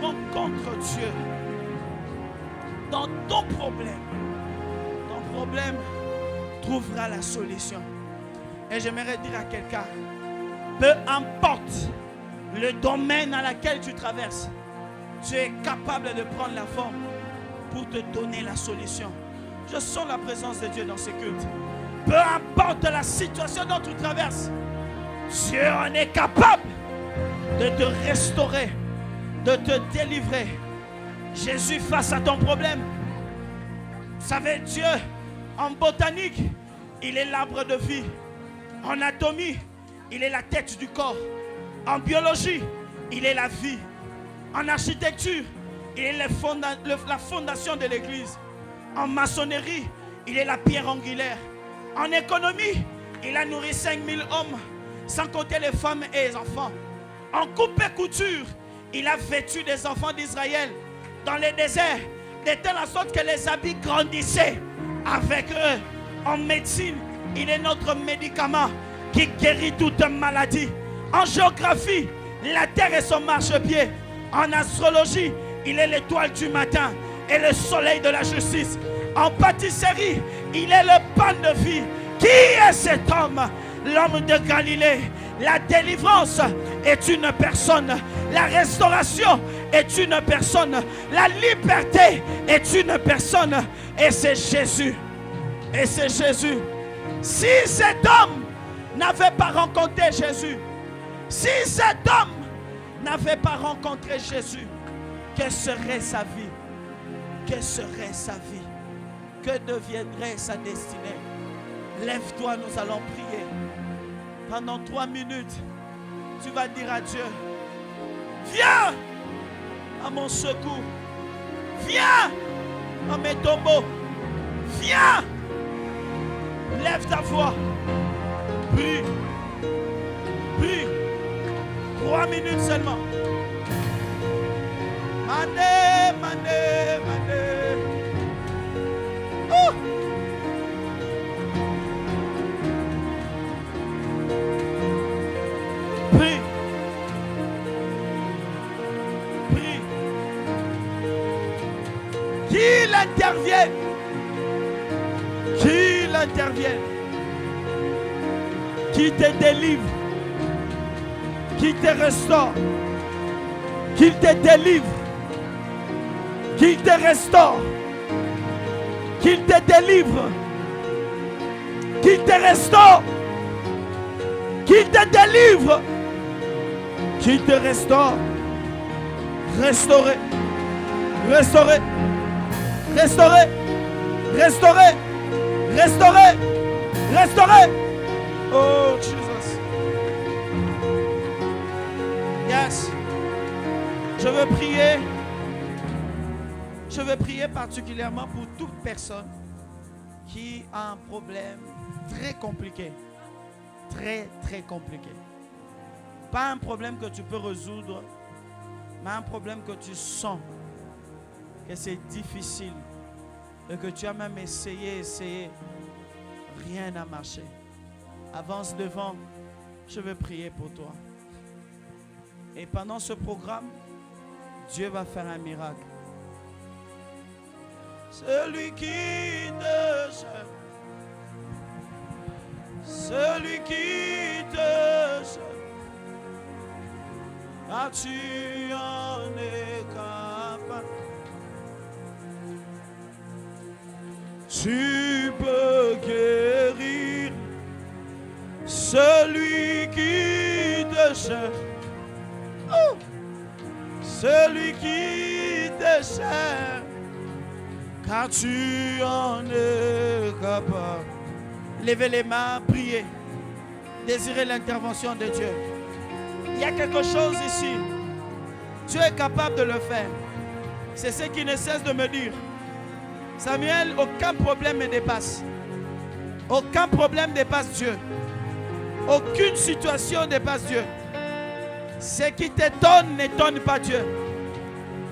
rencontres Dieu dans ton problème trouvera la solution. Et j'aimerais dire à quelqu'un, peu importe le domaine dans lequel tu traverses, tu es capable de prendre la forme pour te donner la solution. Je sens la présence de Dieu dans ce culte. Peu importe la situation dont tu traverses, Dieu en est capable de te restaurer, de te délivrer. Jésus face à ton problème. Vous savez, Dieu, en botanique, il est l'arbre de vie. En anatomie, il est la tête du corps. En biologie, il est la vie. En architecture, il est la fondation de l'église. En maçonnerie, il est la pierre angulaire. En économie, il a nourri 5000 hommes, sans compter les femmes et les enfants. En coupe et couture, il a vêtu des enfants d'Israël dans les déserts, de telle sorte que les habits grandissaient avec eux. En médecine, il est notre médicament qui guérit toute maladie. En géographie, la terre est son marchepied. En astrologie, il est l'étoile du matin et le soleil de la justice. En pâtisserie, il est le pain de vie. Qui est cet homme? L'homme de Galilée. La délivrance est une personne. La restauration est une personne. La liberté est une personne. Et c'est Jésus. Et c'est Jésus. Si cet homme n'avait pas rencontré Jésus, si cet homme n'avait pas rencontré Jésus, que serait sa vie? Que serait sa vie? Que deviendrait sa destinée? Lève-toi, nous allons prier. Pendant 3 minutes, tu vas dire à Dieu, viens à mon secours. Viens à mes tombeaux. Viens. Lève ta voix. Prie. Prie. 3 minutes seulement. Mané, mané, mané. Oh! Prie. Prie. Qu'il intervienne. Qu'il intervienne. Qui te délivre. Qui te restaure. Qu'il te délivre. Qu'il te restaure. Qu'il te délivre. Qu'il te restaure. Qu'il te délivre. Qu'il te restaure. Restaurer. Restaurer. Restaurer. Restaurer. Restaurer. Restauré. Oh, Jesus. Yes. Je veux prier particulièrement pour toute personne qui a un problème très compliqué. Très, très compliqué. Pas un problème que tu peux résoudre, mais un problème que tu sens que c'est difficile et que tu as même essayé. Rien n'a marché. Avance devant, je veux prier pour toi. Et pendant ce programme, Dieu va faire un miracle. Celui qui te cherche, celui qui te cherche, car tu en es capable. Tu peux guérir celui qui te cherche. Oh! Celui qui te cherche, car tu en es capable. Levez les mains, priez. Désirez l'intervention de Dieu. Il y a quelque chose ici. Dieu est capable de le faire. C'est ce qui ne cesse de me dire. Samuel, aucun problème ne dépasse. Aucun problème dépasse Dieu. Aucune situation dépasse Dieu. Ce qui t'étonne n'étonne pas Dieu.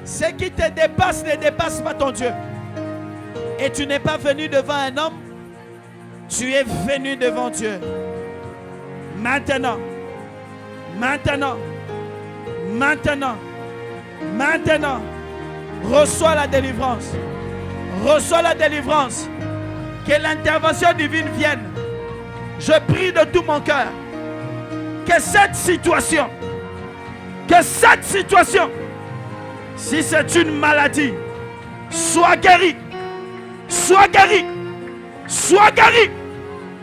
Ce qui te dépasse ne dépasse pas ton Dieu. Et tu n'es pas venu devant un homme, tu es venu devant Dieu. Maintenant, reçois la délivrance. Reçois la délivrance. Que l'intervention divine vienne. Je prie de tout mon cœur que cette situation, si c'est une maladie, soit guérie. Sois guéri. Sois guéri.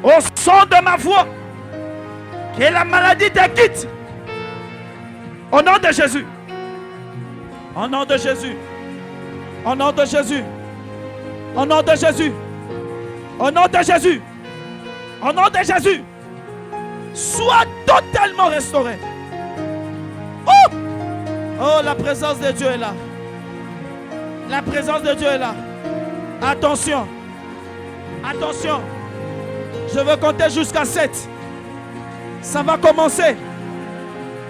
Au son de ma voix. Que la maladie te quitte. Au nom de Jésus. Au nom de Jésus. Au nom de Jésus. Au nom de Jésus. Au nom de Jésus. Au nom de Jésus. Sois totalement restauré. Oh! Oh, la présence de Dieu est là. La présence de Dieu est là. Attention. Attention. Je veux compter jusqu'à 7. Ça va commencer.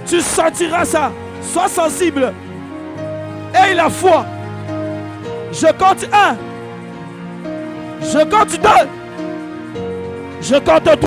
Tu sentiras ça. Sois sensible. Aie la foi. Je compte 1. Je compte 2. Je compte 3.